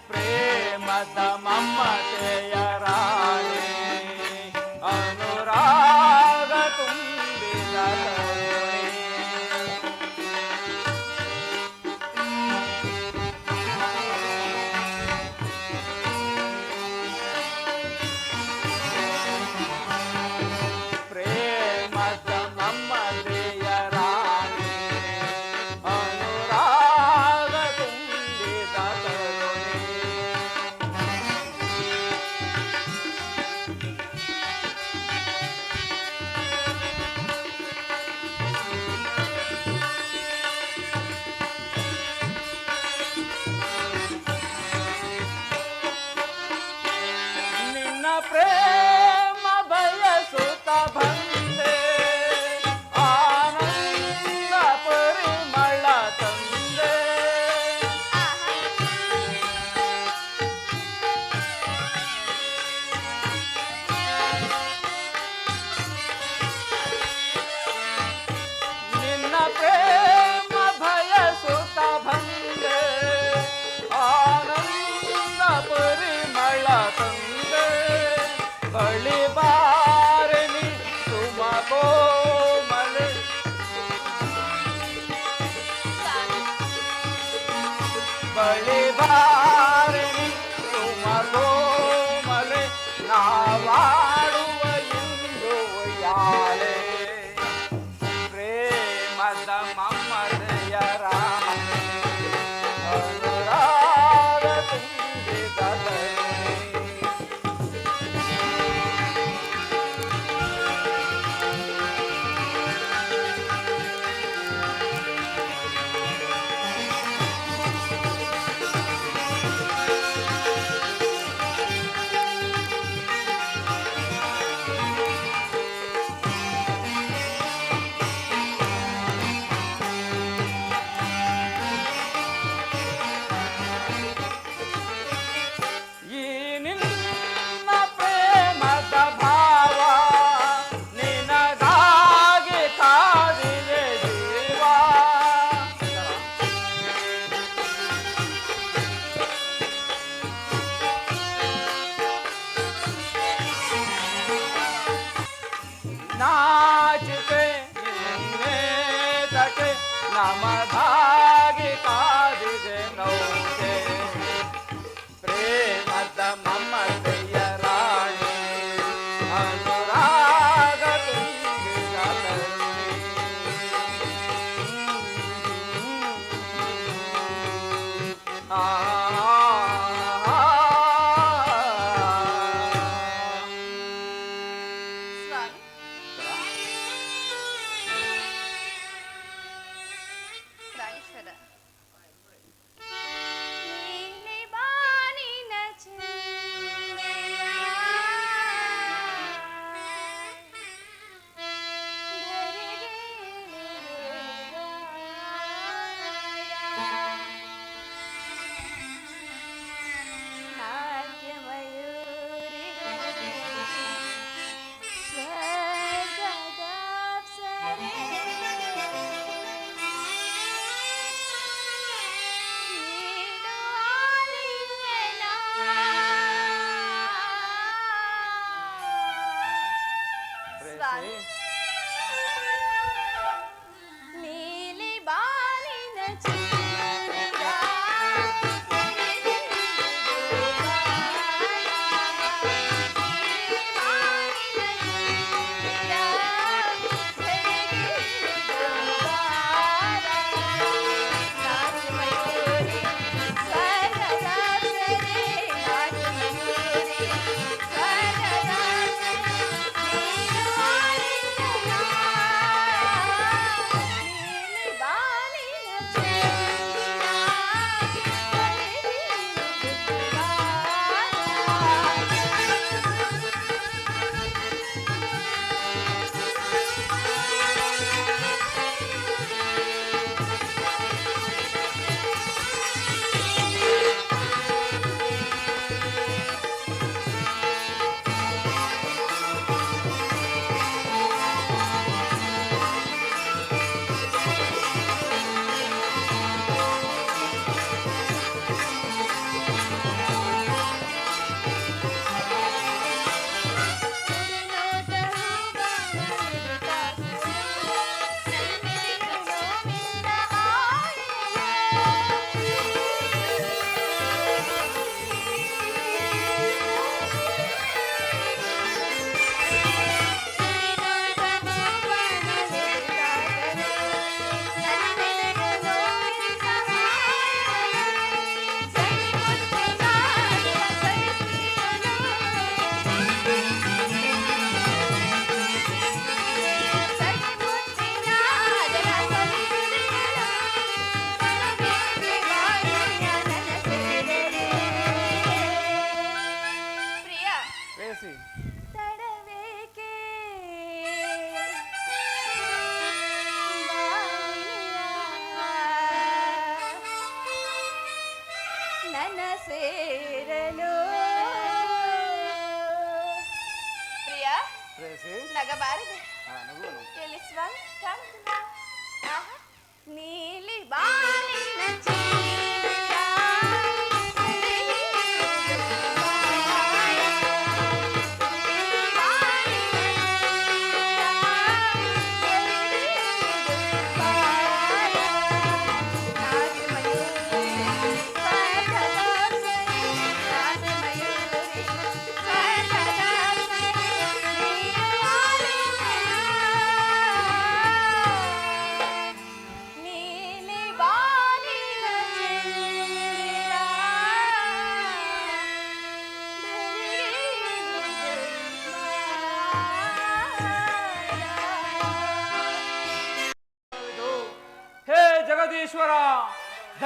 ಪ್ರೇಮದ ಮಮತೆಯ ರಾಣಿ ಅನುರಾಗ ತುಂಬಿದ ಕರುಣೆ. ಬಳಿ ಬಾರಣಿ ಸುಮಗೋಮಲೆ ನಾವಾಡುವ ಇಂದು ಯಾಲೆ ಪ್ರೇಮದ ಮಮತೆಯ ರಾಣಿ ಅನುರಾಗ ತುಂಬಿದ ಧರಣಿ. ಈ ನಿನ್ನ ಪ್ರೇಮದ ಭಾವ ನಿನಗಾಗಿ ಕಾದಿದೆ ಜೀವ. ನಾಚಿಕೆ ಇನ್ನೇತಕ್ಕೆ ನಮಗಾಗಿ ಕಾದಿದೆ ನೌಕೆ ಪ್ರೇಮದ ಮಮತೆಯ ರಾಣಿ ಅನುರಾಗ ತುಂಬಿದ ಧರಣಿ. ಆ ಸ್ವಾಮಿ, ಪ್ರಾಣೇಶ್ವರ, ನೀನೆ ಬಾನಿನ ಚಂದೆಯ ಸ್ವಾಮಿ, ನೀಲಿ ಬಾಲಿನ ಚಂದ್ರ ನನ್ನ ಸೇರಲು ಪ್ರಿಯ ನಗಬಾರದು ಎಲ್ಲಿ ಸ್ವಾಮಿ ಕಾಣುತ್ತಿಲ್ಲ. ಆಹಾ, ನೀಲಿ ಬಾಲಿನ ಚೀಲ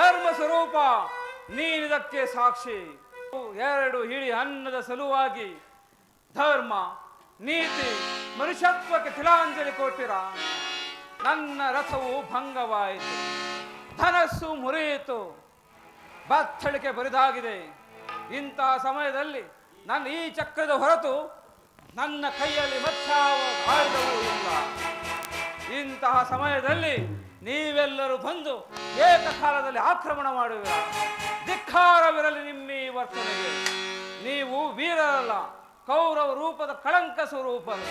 ಧರ್ಮ ಸ್ವರೂಪ, ನೀನಿದಕ್ಕೆ ಸಾಕ್ಷಿ. 2 ಹಿಡಿ ಅನ್ನದ ಸಲುವಾಗಿ ಧರ್ಮ, ನೀತಿ, ಮನುಷ್ಯತ್ವಕ್ಕೆ ತಿಲಾಂಜಲಿ ಕೊಟ್ಟಿರ. ನನ್ನ ರಥವು ಭಂಗವಾಯಿತು, ಧನಸ್ಸು ಮುರಿಯಿತು, ಬತ್ತಳಿಕೆ ಬರಿದಾಗಿದೆ. ಇಂತಹ ಸಮಯದಲ್ಲಿ ನನ್ನ ಈ ಚಕ್ರದ ಹೊರತು ನನ್ನ ಕೈಯಲ್ಲಿ ಮತ್ತಾವ ಆಯುಧವೂ ಇಲ್ಲ. ಇಂತಹ ಸಮಯದಲ್ಲಿ ನೀವೆಲ್ಲರೂ ಬಂದು ಏಕಕಾಲದಲ್ಲಿ ಆಕ್ರಮಣ ಮಾಡುವಿರ. ಧಿಕ್ಕಾರವಿರಲಿ ನಿಮ್ಮ ಈ ವರ್ತನೆಗೆ. ನೀವು ವೀರರಲ್ಲ, ಕೌರವ ರೂಪದ ಕಳಂಕ ಸ್ವರೂಪರು.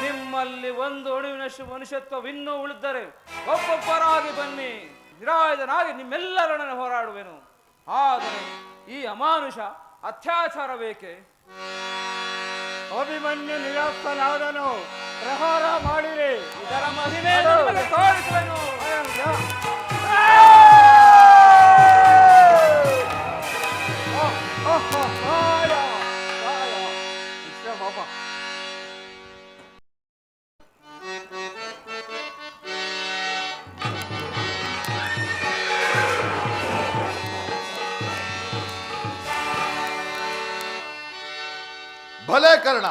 ನಿಮ್ಮಲ್ಲಿ ಒಂದು ಅಣುವಿನಷ್ಟು ಮನುಷ್ಯತ್ವವಿನ್ನೂ ಉಳಿದರೆ ಒಬ್ಬೊಬ್ಬರಾಗಿ ಬನ್ನಿ, ನಿರಾಯುಧನಾಗಿ ನಿಮ್ಮೆಲ್ಲರೊಡನೆ ಹೋರಾಡುವೆನು. ಆದರೆ ಈ ಅಮಾನುಷ ಅತ್ಯಾಚಾರ ಬೇಕೆ? ಅಭಿಮನ್ಯು ನಿರಸ್ತನಾದನು, ಪ್ರಹಾರ ಮಾಡಿರಿ. ಇದರ ಮಹಿಮೆ ನಿಮಗೆ ತೋರಿಸುವೆನು. ಭಲೆ ಕರ್ಣ,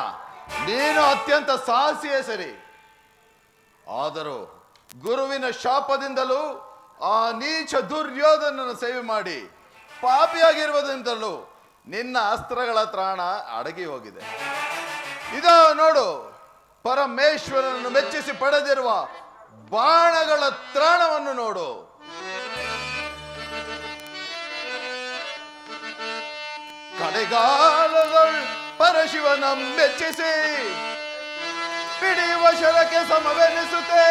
ನೀನು ಅತ್ಯಂತ ಸಾಹಸಿಯೇ ಸರಿ. ಆದರೂ ಗುರುವಿನ ಶಾಪದಿಂದಲೂ ಆ ನೀಚ ದುರ್ಯೋಧನನ ಸೇವೆ ಮಾಡಿ ಪಾಪಿಯಾಗಿರುವುದರಿಂದಲೂ ನಿನ್ನ ಅಸ್ತ್ರಗಳ ತ್ರಾಣ ಅಡಗಿ ಹೋಗಿದೆ. ಇದೋ ನೋಡು, ಪರಮೇಶ್ವರನನ್ನು ಮೆಚ್ಚಿಸಿ ಪಡೆದಿರುವ ಬಾಣಗಳ ತ್ರಾಣವನ್ನು ನೋಡು. ಕಡೆಗಾಲಗಳು ಪರಶಿವನ ಮೆಚ್ಚಿಸಿ ಪಿಡಿಯುವ ಶರಕ್ಕೆ ಸಮವೆನಿಸುತ್ತೆ.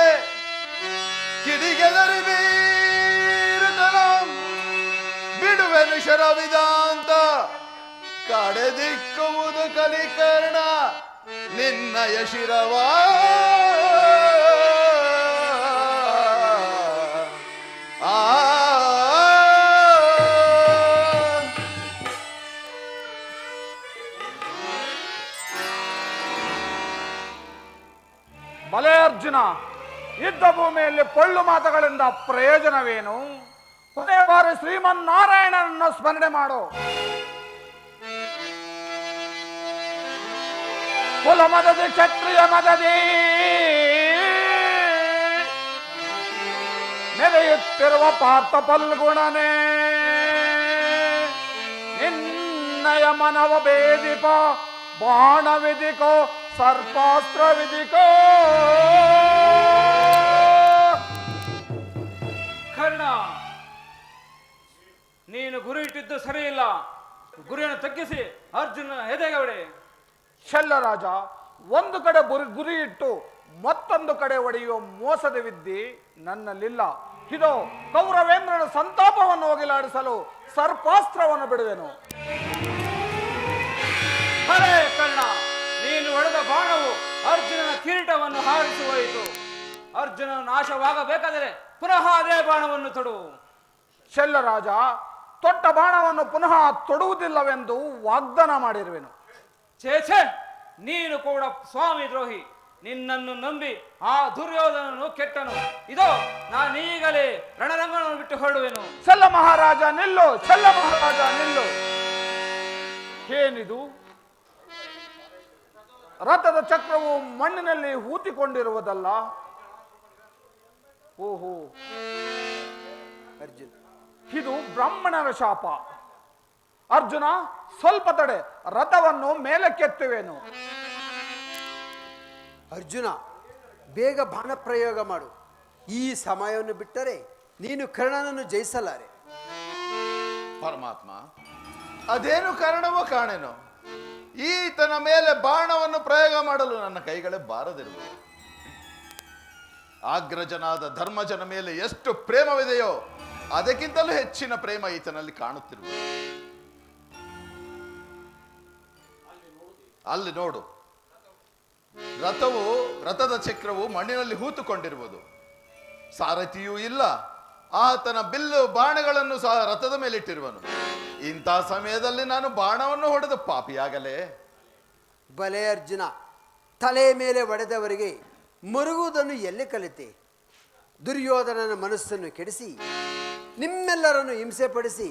ಕಿಡಿಗೆದರಿ ಬೀರುತ್ತನ ಬಿಡುವೆನು ಶರವಿದಾಂತ. ಕಡೆದಿಕ್ಕುವುದು ಕಲಿಕರ್ಣ ನಿನ್ನಯ ಶಿರವ. ಬಲೆ ಅರ್ಜುನ, ಯುದ್ಧ ಭೂಮಿಯಲ್ಲಿ ಪೊಳ್ಳು ಮಾತುಗಳಿಂದ ಪ್ರಯೋಜನವೇನು? ಕೊನೆ ಬಾರಿ ಶ್ರೀಮನ್ನಾರಾಯಣನನ್ನು ಸ್ಮರಣೆ ಮಾಡು. ಕುಲ ಮದದಿ ಕ್ಷತ್ರಿಯ ಮದದಿ ನೆರೆಯುತ್ತಿರುವ ಪಾರ್ಥ ಫಲ್ಗುಣನೇ, ನಿನ್ನಯ ಮನವ ಭೇದಿಪ ಬಾಣ ವಿಧಿಕೋ ಸರ್ಪಾಸ್ತ್ರ ವಿಧಿಕೋ. ಕರ್ಣ, ನೀನು ಗುರಿ ಇಟ್ಟಿದ್ದು ಸರಿ ಇಲ್ಲ. ಗುರಿಯನ್ನು ತಗ್ಗಿಸಿ ಅರ್ಜುನನ ಎದೆಗೆ ಹೊಡೆ. ಶಲ್ಯರಾಜ, ಒಂದು ಕಡೆ ಗುರಿ ಇಟ್ಟು ಮತ್ತೊಂದು ಕಡೆ ಹೊಡೆಯುವ ಮೋಸದ ವಿದ್ಯೆ ನನ್ನಲ್ಲಿಲ್ಲ. ಇದು ಕೌರವೇಂದ್ರನ ಸಂತಾಪವನ್ನು ಹೋಗಿಲಾಡಿಸಲು ಸರ್ಪಾಸ್ತ್ರವನ್ನು ಬಿಡುವೆನು. ಹರೇ ಕರ್ಣ, ನೀನು ಹೊಡೆದ ಬಾಣವು ಅರ್ಜುನನ ಕಿರೀಟವನ್ನು ಹಾರಿಸಿ ಹೋಯಿತು. ಅರ್ಜುನನ ನಾಶವಾಗಬೇಕಾದರೆ ಪುನಃ ಅದೇ ಬಾಣವನ್ನು ತೊಡು. ಶಲ್ಯರಾಜ, ತೊಟ್ಟ ಬಾಣವನ್ನು ಪುನಃ ತೊಡುವುದಿಲ್ಲವೆಂದು ವಾಗ್ದಾನ ಮಾಡಿರುವೆನು. ಛೇ, ನೀನು ಕೂಡ ಸ್ವಾಮಿ ದ್ರೋಹಿ. ನಿನ್ನನ್ನು ನಂಬಿ ಆ ದುರ್ಯೋಧನನು ಕೆಟ್ಟನು. ಇದೋ ನಾನೀಗಲೇ ರಣರಂಗವನ್ನು ಬಿಟ್ಟು ಹೊರಡುವೆನು. ಶಲ್ಯ ಮಹಾರಾಜ ನಿಲ್ಲು, ಶಲ್ಯ ಮಹಾರಾಜ ನಿಲ್ಲು. ಏನಿದು? ರಥದ ಚಕ್ರವು ಮಣ್ಣಿನಲ್ಲಿ ಹೂತಿಕೊಂಡಿರುವುದಲ್ಲ. ಓಹೋ, ಅರ್ಜುನ್, ಇದು ಬ್ರಾಹ್ಮಣರ ಶಾಪ. ಅರ್ಜುನ, ಸ್ವಲ್ಪ ತಡೆ, ರಥವನ್ನು ಮೇಲಕ್ಕೆತ್ತುವೆನು. ಅರ್ಜುನ, ಬೇಗ ಬಾಣ ಪ್ರಯೋಗ ಮಾಡು. ಈ ಸಮಯವನ್ನು ಬಿಟ್ಟರೆ ನೀನು ಕರ್ಣನನ್ನು ಜಯಿಸಲಾರೆ. ಪರಮಾತ್ಮ, ಅದೇನು ಕಾರಣವೋ ಕಾಣೆನೋ, ಈತನ ಮೇಲೆ ಬಾಣವನ್ನು ಪ್ರಯೋಗ ಮಾಡಲು ನನ್ನ ಕೈಗಳೇ ಬಾರದಿರುವುದು. ಆಗ್ರಜನಾದ ಧರ್ಮಜನ ಮೇಲೆ ಎಷ್ಟು ಪ್ರೇಮವಿದೆಯೋ ಅದಕ್ಕಿಂತಲೂ ಹೆಚ್ಚಿನ ಪ್ರೇಮ ಈತನಲ್ಲಿ ಕಾಣುತ್ತಿರುವುದು. ಅಲ್ಲಿ ನೋಡು, ರಥದ ಚಕ್ರವು ಮಣ್ಣಿನಲ್ಲಿ ಹೂತುಕೊಂಡಿರುವುದು. ಸಾರಥಿಯೂ ಇಲ್ಲ. ಆತನ ಬಿಲ್ಲು ಬಾಣಗಳನ್ನು ಸಹ ರಥದ ಮೇಲೆ ಇಟ್ಟಿರುವನು. ಇಂಥ ಸಮಯದಲ್ಲಿ ನಾನು ಬಾಣವನ್ನು ಹೊಡೆದು ಪಾಪಿಯಾಗಲೇ? ಬಲೆ ಅರ್ಜುನ, ತಲೆ ಮೇಲೆ ಹೊಡೆದವರಿಗೆ ಮರುಗುವುದನ್ನು ಎಲ್ಲಿ ಕಲಿತೆ? ದುರ್ಯೋಧನನ ಮನಸ್ಸನ್ನು ಕೆಡಿಸಿ ನಿಮ್ಮೆಲ್ಲರನ್ನು ಹಿಂಸೆಪಡಿಸಿ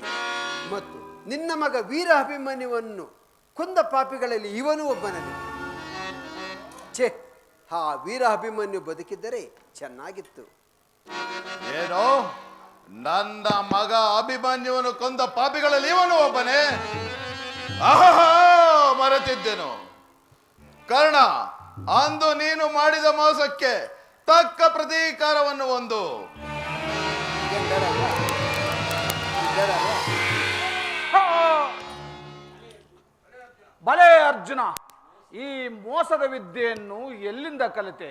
ಮತ್ತು ನಿನ್ನ ಮಗ ವೀರ ಅಭಿಮನ್ಯುವನ್ನು ಕೊಂದ ಪಾಪಿಗಳಲ್ಲಿ ಇವನು ಒಬ್ಬನಲ್ಲಿ. ಛೇ, ಆ ವೀರ ಅಭಿಮನ್ಯು ಬದುಕಿದ್ದರೆ ಚೆನ್ನಾಗಿತ್ತು. ಏನೋ ನನ್ನ ಮಗ ಅಭಿಮನ್ಯುವನ್ನು ಕೊಂದ ಪಾಪಿಗಳಲ್ಲಿ ಇವನು ಒಬ್ಬನೇ? ಆಹಾ, ಮರೆತಿದ್ದೆನು. ಕರ್ಣ, ಅಂದು ನೀನು ಮಾಡಿದ ಮೋಸಕ್ಕೆ ತಕ್ಕ ಪ್ರತೀಕಾರವನ್ನು ಒಂದು. ಬಲೆ ಅರ್ಜುನ, ಈ ಮೋಸದ ವಿದ್ಯೆಯನ್ನು ಎಲ್ಲಿಂದ ಕಲಿತೆ?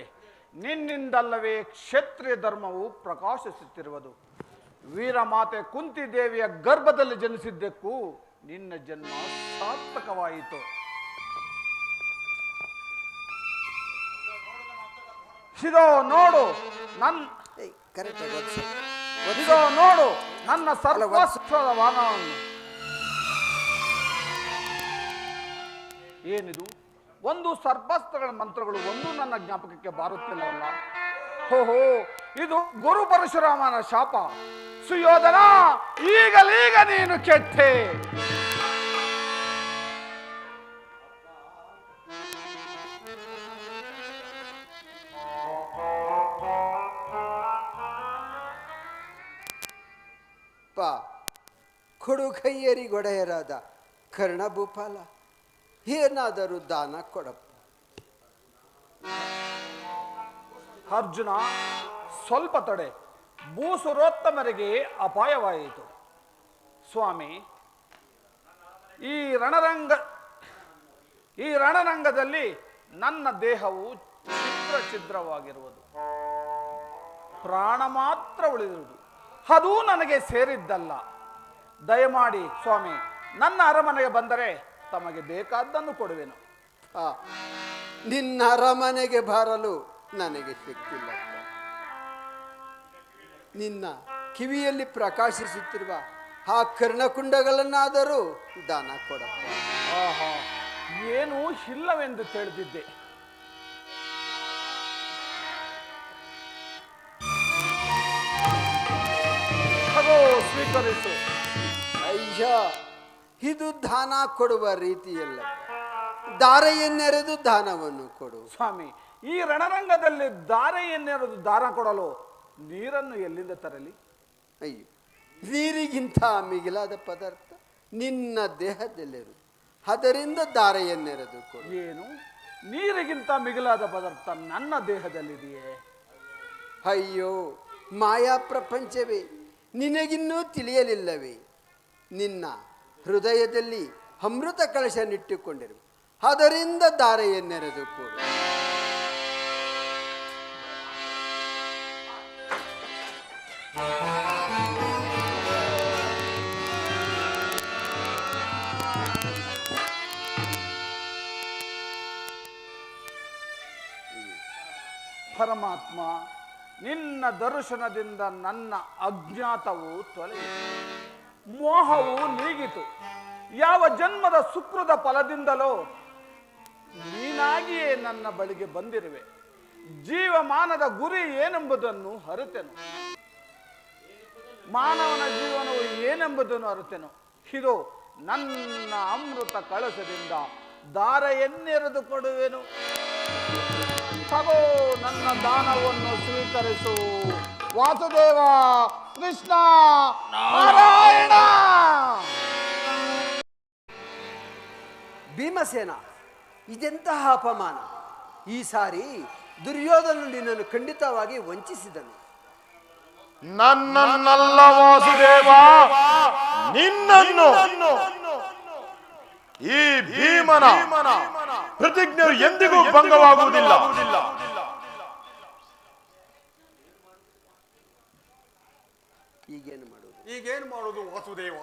ನಿನ್ನಿಂದಲ್ಲವೇ ಕ್ಷತ್ರಿಯ ಧರ್ಮವು ಪ್ರಕಾಶಿಸುತ್ತಿರುವುದು. ವೀರಮಾತೆ ಕುಂತಿದೇವಿಯ ಗರ್ಭದಲ್ಲಿ ಜನಿಸಿದ್ದಕ್ಕೂ ನಿನ್ನ ಜನ್ಮ ಸಾರ್ಥಕವಾಯಿತು. ಇದೋ ನೋಡು ಇದೋ ನೋಡು ನನ್ನ ಸರ್ವಸ್ವದ ವಾಹನವನ್ನು. ಏನಿದು? ಒಂದು ಸರ್ಪಾಸ್ತ್ರಗಳ ಮಂತ್ರಗಳು ಒಂದು ನನ್ನ ಜ್ಞಾಪಕಕ್ಕೆ ಬಾರುತ್ತಿಲ್ಲವಲ್ಲ. ಓಹೋ, ಇದು ಗುರು ಪರಶುರಾಮನ ಶಾಪ. ಸುಯೋಧನ, ಈಗಲೀಗ ನೀನು ಕೆಟ್ಟೆ. ಕೊಡು ಕೈಯರಿಗೊಡೆಯರಾದ ಕರ್ಣಭೂಪಾಲ, ಏನಾದರೂ ದಾನ ಕೊಡಪ್ಪ. ಅರ್ಜುನ, ಸ್ವಲ್ಪ ತಡೆ. ಭೂಸುರೋತ್ತಮರಿಗೆ ಅಪಾಯವಾಯಿತು. ಸ್ವಾಮಿ, ಈ ರಣರಂಗದಲ್ಲಿ ನನ್ನ ದೇಹವು ಛಿದ್ರವಾಗಿರುವುದು, ಪ್ರಾಣ ಮಾತ್ರ ಉಳಿದಿರುವುದು. ಅದು ನನಗೆ ಸೇರಿದ್ದಲ್ಲ. ದಯಮಾಡಿ ಸ್ವಾಮಿ, ನನ್ನ ಅರಮನೆಗೆ ಬಂದರೆ ತಮಗೆ ಬೇಕಾದ್ದನ್ನು ಕೊಡುವೆನು. ನಿನ್ನ ಅರಮನೆಗೆ ಬರಲು ನನಗೆ ಶಕ್ತಿಲ್ಲ. ನಿನ್ನ ಕಿವಿಯಲ್ಲಿ ಪ್ರಕಾಶಿಸುತ್ತಿರುವ ಆ ಕರ್ಣಕುಂಡಗಳನ್ನಾದರೂ ದಾನ ಕೊಡಪ್ಪ. ಆಹಾ, ಏನೂ ಇಲ್ಲವೆಂದು ತಿಳಿದಿದ್ದೆ. ಅದು ಸ್ವೀಕರಿಸು. ಅಯ್ಯ, ಇದು ದಾನ ಕೊಡುವ ರೀತಿಯಲ್ಲ. ದಾರೆಯನ್ನೆರೆದು ದಾನವನ್ನು ಕೊಡು. ಸ್ವಾಮಿ, ಈ ರಣರಂಗದಲ್ಲಿ ದಾರೆಯನ್ನೆರೆದು ದಾನ ಕೊಡಲು ನೀರನ್ನು ಎಲ್ಲಿಂದ ತರಲಿ? ಅಯ್ಯೋ, ನೀರಿಗಿಂತ ಮಿಗಿಲಾದ ಪದಾರ್ಥ ನಿನ್ನ ದೇಹದಲ್ಲಿರು. ಅದರಿಂದ ದಾರೆಯನ್ನೆರೆದು ಕೊಡು. ಏನು? ನೀರಿಗಿಂತ ಮಿಗಿಲಾದ ಪದಾರ್ಥ ನನ್ನ ದೇಹದಲ್ಲಿದೆಯೇ? ಅಯ್ಯೋ ಮಾಯಾ ಪ್ರಪಂಚವೇ, ನಿನಗಿನ್ನೂ ತಿಳಿಯಲಿಲ್ಲವೇ? ನಿನ್ನ ಹೃದಯದಲ್ಲಿ ಅಮೃತ ಕಳಶನಿಟ್ಟುಕೊಂಡಿರು. ಅದರಿಂದ ದಾರೆಯನ್ನೆರೆದು ಕೊಡು. ಪರಮಾತ್ಮ, ನಿನ್ನ ದರ್ಶನದಿಂದ ನನ್ನ ಅಜ್ಞಾತವು ತೊಲಗಿತು, ಮೋಹವು ನೀಗಿತು. ಯಾವ ಜನ್ಮದ ಸುಕೃತ ಫಲದಿಂದಲೋ ನೀನಾಗಿಯೇ ನನ್ನ ಬಳಿಗೆ ಬಂದಿರುವೆ. ಜೀವಮಾನದ ಗುರಿ ಏನೆಂಬುದನ್ನು ಅರಿತೆನು. ಮಾನವನ ಜೀವನವು ಏನೆಂಬುದನ್ನು ಅರಿತೆನು. ಇದು ನನ್ನ ಅಮೃತ ಕಳಶದಿಂದ ದಾರೆಯನ್ನೆರೆದು ಕೊಡುವೆನು. ತಗೋ, ನನ್ನ ದಾನವನ್ನು ಸ್ವೀಕರಿಸು. ವಾಸುದೇವ, ಕೃಷ್ಣ, ನಾರಾಯಣ. ಭೀಮಸೇನ, ಇದೆಂತಹ ಅಪಮಾನ! ಈ ಸಾರಿ ದುರ್ಯೋಧನ ನಿನ್ನನ್ನು ಖಂಡಿತವಾಗಿ ವಂಚಿಸಿದನು. ನನ್ನನ್ನಲ್ಲ ವಾಸುದೇವ, ನಿನ್ನನ್ನು. ಈ ಭೀಮನ ಪ್ರತಿಜ್ಞೆಯು ಎಂದಿಗೂ ಭಂಗವಾಗುವುದಿಲ್ಲ. ಈಗೇನು ಮಾಡುವುದು ವಾಸುದೇವ?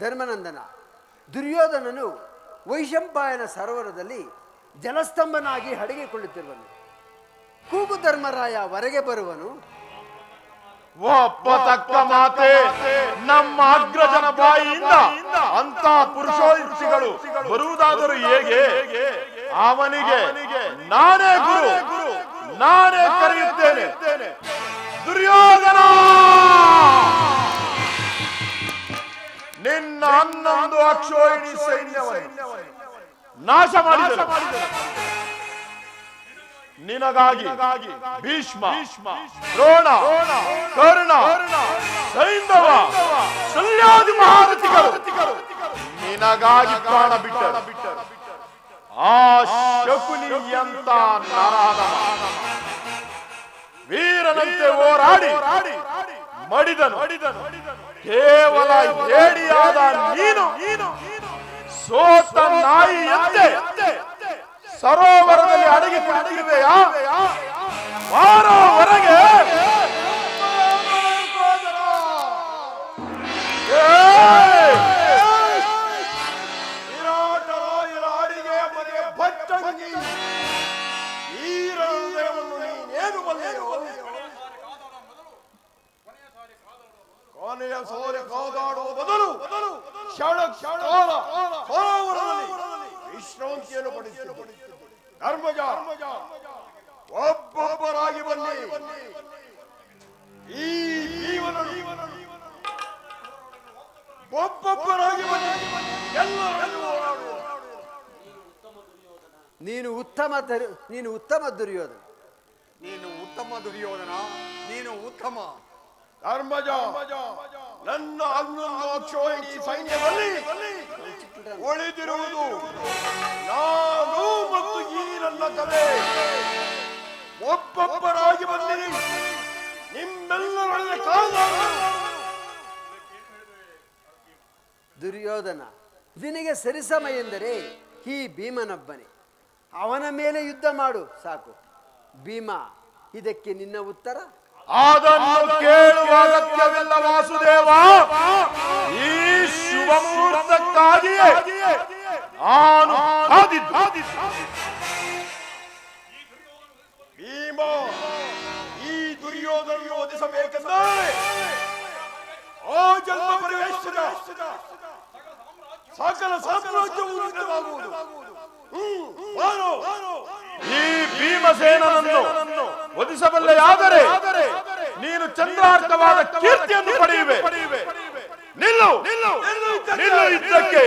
ಧರ್ಮನಂದನ, ದುರ್ಯೋಧನನು ವೈಶಂಪಾಯನ ಸರೋವರದಲ್ಲಿ ಜಲಸ್ತಂಭನಾಗಿ ಅಡಗಿಕೊಳ್ಳುತ್ತಿರುವನು. ಕೂಗು ಧರ್ಮರಾಯ ಹೊರಗೆ ಬರುವನು. ಒಬ್ಬ ತಕ್ಕ ಮಾತೆ, ನಮ್ಮ ಅಗ್ರಜನ ಬಾಯಿಯಿಂದ ಅಂತ ಪುರುಷೋಚಿಗಳು ಬರುವುದಾದರೂ ಹೇಗೆ? ಅವನಿಗೆ ನಾನೇ ಗುರು, ನಾನೇ ಕರೆಯುತ್ತೇನೆ. ದುರ್ಯೋಧನ ನಿನ್ನ 11 ಅಕ್ಷೋಹಿಣಿ ಸೈನ್ಯವನ್ನು ನಾಶ ಮಾಡಿದರು. ನಿನಗಾಗಿ ಭೀಷ್ಮ, ದ್ರೋಣ, ಕರ್ಣ, ಸೈಂಧವ, ಶಲ್ಯಾದಿ ಮಹಾರಥಿಗಳು ನಿನಗಾಗಿ ಪ್ರಾಣ ಬಿಟ್ಟರು. ಆ ಶಕುನಿ ಅಂತ ನರಾಧಮ ವೀರನಂತೆ ಹೋರಾಡಿ ಮಡಿದನು. ಕೇವಲ ಹೇಡಿಯಾದ ನೀನು ಸೋತ ನಾಯಿಯಂತೆ ಸರೋವರದಲ್ಲಿ ಅಡಗಿ ಕುಳಿತಿರುವೆಯಾ? ಬಾರೋ ಹೊರಗೆ. ಕೊನೆಯ ಸಾರಿ ಕಾದಾಡುವ ಬದಲು ಸರೋವರದಲ್ಲಿ ವಿಶ್ರಾಂತಿಯನ್ನು ಪಡೆಯುತ್ತಿದ್ದರು. ಧರ್ಮಜ, ಒಬ್ಬೊಬ್ಬರಾಗಿ ಬನ್ನಿ. ಈ ಜೀವನನು ಒಬ್ಬೊಬ್ಬರಾಗಿ ಬನ್ನಿ. ಎಲ್ಲರನ್ನು ಹೋರಾಡುವ. ನೀನು ಉತ್ತಮ ದುರ್ಯೋಧನ. ನೀನು ಉತ್ತಮ ದುರ್ಯೋಧನ, ನೀನು ಉತ್ತಮ. ಧರ್ಮಜ, ನನ್ನ 11 ಅಕ್ಷೋಹಿಣಿ ಸೈನ್ಯದಲ್ಲಿ ಉಳಿದಿರುವುದು ನಾನು ಮತ್ತು ಈ ನನ್ನ ಕಲೆ. ಒಬ್ಬೊಬ್ಬರಾಗಿ ಬಂದಿರಿ. ನಿಮ್ಮೆಲ್ಲರೊಳಗೆ ಕಾಲ. ದುರ್ಯೋಧನ, ನಿನಗೆ ಸರಿಸಮ ಎಂದರೆ ಈ ಭೀಮನೊಬ್ಬನೇ. ಅವನ ಮೇಲೆ ಯುದ್ಧ ಮಾಡು ಸಾಕು. ಭೀಮ, ಇದಕ್ಕೆ ನಿನ್ನ ಉತ್ತರ? ಅದನ್ನು ಕೇಳುವ ಅಗತ್ಯವಿಲ್ಲ ವಾಸುದೇವ. ಈ ಶುಭ ಮುಹೂರ್ತಕ್ಕಾಗಿಯೇ ನಾನು ಕಾದಿದ್ದು. ಭೀಮ, ಈ ದುರ್ಯೋಧನ ಓದಿಸಬೇಕೆಂದರೆ ಆ ಜನ್ಮ ಪ್ರವೇಶದ ಸಕಲ ಸಾಮ್ರಾಜ್ಯವು ನಿನ್ನದಾಗುವುದು. ಈ ಭೀಮಸೇನನನ್ನು ವಧಿಸಬಲ್ಲೆಯಾದರೆ ನೀನು ಚಂದ್ರಾರ್ಥವಾದ ಕೀರ್ತಿಯನ್ನು ಪಡೆಯುವೆ. ನಿಲ್ಲು ಯುದ್ಧಕ್ಕೆ.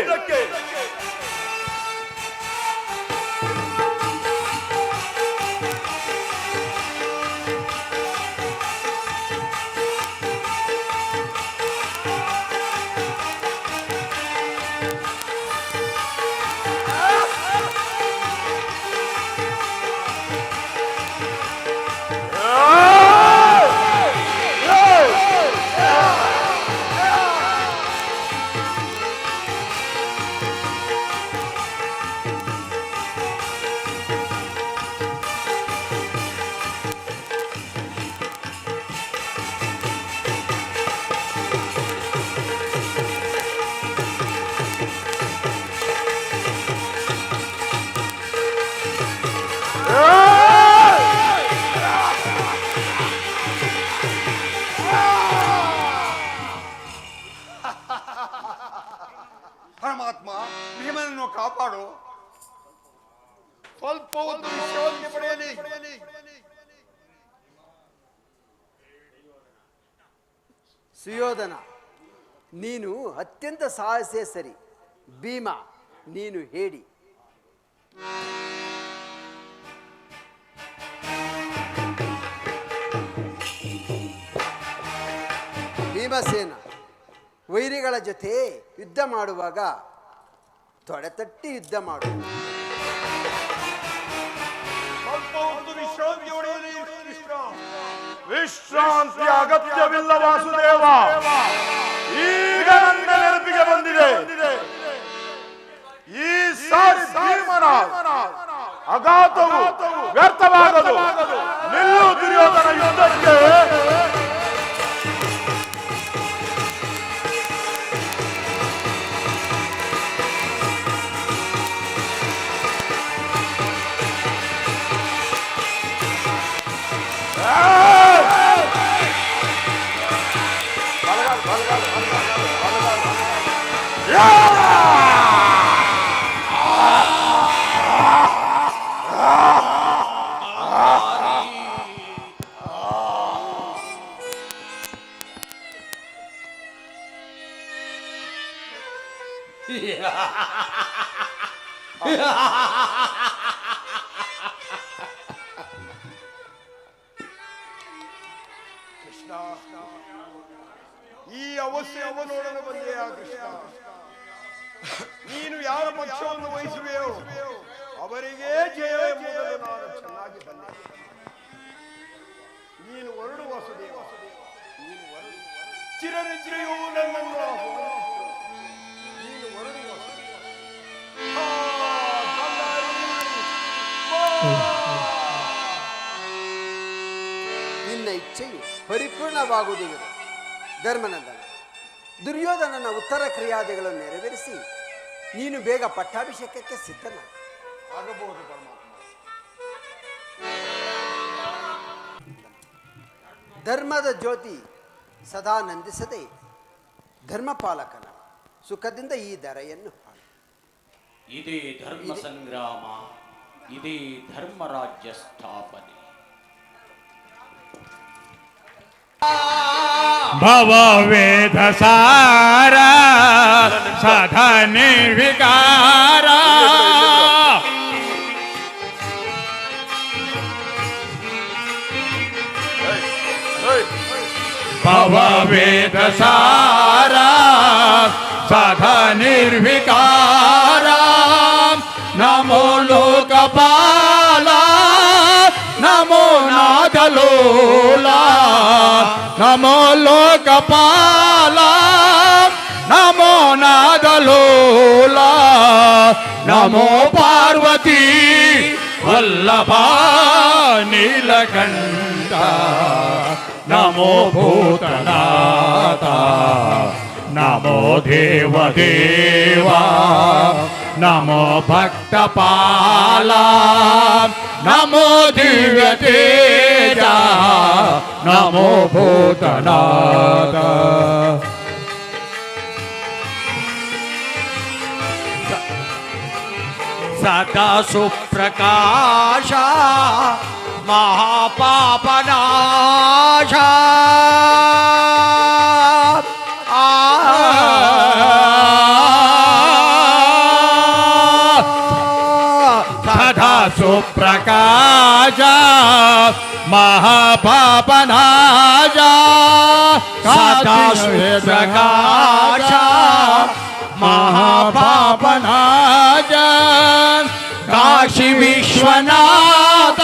ಪರಮಾತ್ಮ, ಭೀಮನನ್ನು ಕಾಪಾಡು. ಸ್ವಲ್ಪ ಒಂದು ವಿಶ್ರಾಂತಿ ಪಡೆಯಲಿ. ಸುಯೋಧನ, ನೀನು ಅತ್ಯಂತ ಸಾಹಸೇ ಸರಿ. ಭೀಮ, ನೀನು ಹೇಡಿ. ಭೀಮಸೇನ, ವೈರಿಗಳ ಜೊತೆ ಯುದ್ಧ ಮಾಡುವಾಗ ತೊಡೆತಟ್ಟಿ ಯುದ್ಧ ಮಾಡು. ಸ್ವಲ್ಪ ಒಂದು ವಿಶ್ರಾಂತಿ ಹೊಡೆಯಲಿ. ವಿಶ್ರಾಂತಿ ಅಗತ್ಯವಿಲ್ಲ ವಾಸುದೇವ. ಈಗ ನನ್ನ ನೆನಪಿಗೆ ಬಂದಿದೆ. ಈ ಸಾರಿ ಭೀಮನ ಅಘಾತವು ವ್ಯರ್ಥವಾಗದು. ನಿಲ್ಲು ದುರ್ಯೋಧನ ಯುದ್ಧಕ್ಕೆ. ಕೃಷ್ಣ, ಈ ಅವಸ್ಥೆಯನ್ನು ನೋಡಲು ಬಂದೆಯಾ ಕೃಷ್ಣ? ನೀನು ಯಾರ ಪಕ್ಷವನ್ನು ವಹಿಸುವೆಯೋ ಅವರಿಗೆ ಜಯ ಎಂಬುದನ್ನು ನಾನು ಚೆನ್ನಾಗಿ ಬಲ್ಲೆ. ನೀನು ಹೊರಡು ವಾಸುದೇವ, ನೀನು ಹೊರಡು. ಚಿರನಿದ್ರೆಯೂ ನನ್ನನ್ನು ಆಹ್ವಾನಿಸಿತು. ನೀನು ಹೊರಡು ವಾಸುದೇವ. ಆ, ಗಾಂಧಾರಿ, ನಿನ್ನ ಇಚ್ಛೆಯು ಪರಿಪೂರ್ಣವಾಗುವುದಿಲ್ಲ ಧರ್ಮನಂದನ. ದುರ್ಯೋಧನನ ಉತ್ತರ ಕ್ರಿಯಾದಿಗಳನ್ನು ನೆರವೇರಿಸಿ ನೀನು ಬೇಗ ಪಟ್ಟಾಭಿಷೇಕಕ್ಕೆ ಸಿದ್ಧನ ಆಗಬಹುದು ಪರಮಾತ್ಮ. ಧರ್ಮದ ಜ್ಯೋತಿ ಸದಾ ನಂದಿಸದೆ ಧರ್ಮಪಾಲಕನ ಸುಖದಿಂದ ಈ ಧರೆಯನ್ನು ಆಳು. ಇದೇ ಧರ್ಮ ಸಂಗ್ರಾಮ, ಇದೇ ಧರ್ಮರಾಜ್ಯ ಸ್ಥಾಪನೆ. ಭವವೇದ ಸಾರ ಸದಾ ನಿರ್ವಿಕಾರ ಭವವೇದ ಸಾರ ಸದಾ ನಿರ್ವಿಕಾರ ನಮೋ ಲೋಕಪಾಲ ನಮೋ ನಾದಲೋಲ ನಮೋ ಲೋಕಪಾಲ ನಮೋ ನಾದಲೋಲ ನಮೋ ಪಾರ್ವತಿ ವಲ್ಲಭ ನೀಲಕಂಠ ನಮೋ ಭೂತನಾಥ ನಮೋ ದೇವದೇವ ನಮೋ ಭಕ್ತಪಾಲ ನಮೋ ದಿವ್ಯ ತೇಜ ನಮೋ ಭೂತನಾಥ ಸದಾ ಸುಪ್ರಕಾಶ ಮಹಾಪಾಪನಾಶ ಸದಾ ಸುಪ್ರಕಾಶ ಮಹಾಪಾಪನಾಶ ಸದಾ ಸುಪ್ರಕಾಶ ಮಹಾಪಾಪನಾಶ ಕಾಶಿ ವಿಶ್ವನಾಥ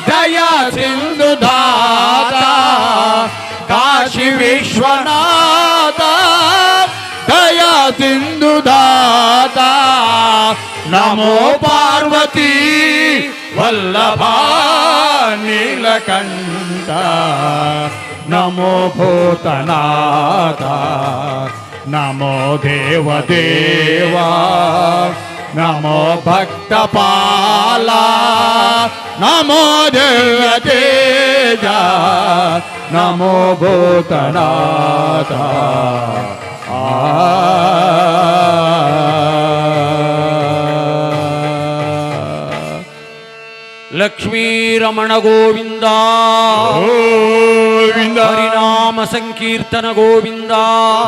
ದಯಾ ಸಿಂಧು ದಾತ ಕಾಶಿ ವಿಶ್ವನಾಥ ದಯಾ ಸಿಂಧು ದಾತ ನಮೋ ಪಾರ್ವತಿ ವಲ್ಲಭ ನೀಲಕಂಠ ನಮೋ ಭೂತನಾಥ ನಮೋ ದೇವದೇವ ನಮೋ ಭಕ್ತಪಾಲ ನಮೋ ದೇವ ತೇಜ ನಮೋ ಭೂತನಾಥ ಲಕ್ಷ್ಮೀ ರಮಣ ಗೋವಿಂದ ಗೋವಿಂದ ಹರಿನಾಮ ಸಂಕೀರ್ತನ ಗೋವಿಂದ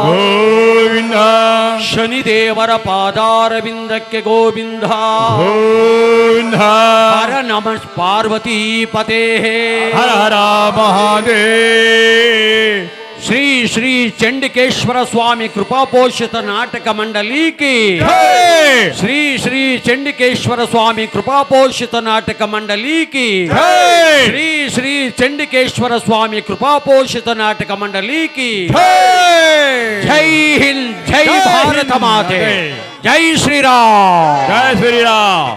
ಗೋವಿಂದ ಶನಿದೇವರ ಪಾದಾರವಿಂದಕ್ಕೆ ಗೋವಿಂದ ಗೋವಿಂದ ಹರ ನಮ ಪಾರ್ವತಿ ಪತೆ ಹರ ಹರ ಮಹಾದೇವ ಶ್ರೀ ಶ್ರೀ ಚಂಡಿಕೇಶ್ವರ ಸ್ವಾಮಿ ಕೃಪಾಪೋಷಿತ ನಾಟಕ ಮಂಡಲಿ ಕಿ ಶ್ರೀ ಶ್ರೀ ಚಂಡಿಕೇಶ್ವರ ಸ್ವಾಮಿ ಕೃಪಾಪೋಷಿತ ನಾಟಕ ಮಂಡಲಿ ಕಿ ಶ್ರೀ ಶ್ರೀ ಚಂಡಿಕೇಶ್ವರ ಸ್ವಾಮಿ ಕೃಪಾಪೋಷಿತ ನಾಟಕ ಮಂಡಲಿ ಕಿ ಜೈ ಹಿಂದ್ ಜೈ ಭಾರತ ಮಾತೆ ಜೈ ಶ್ರೀರಾಮ್ ಜಯ ಶ್ರೀರಾಮ್.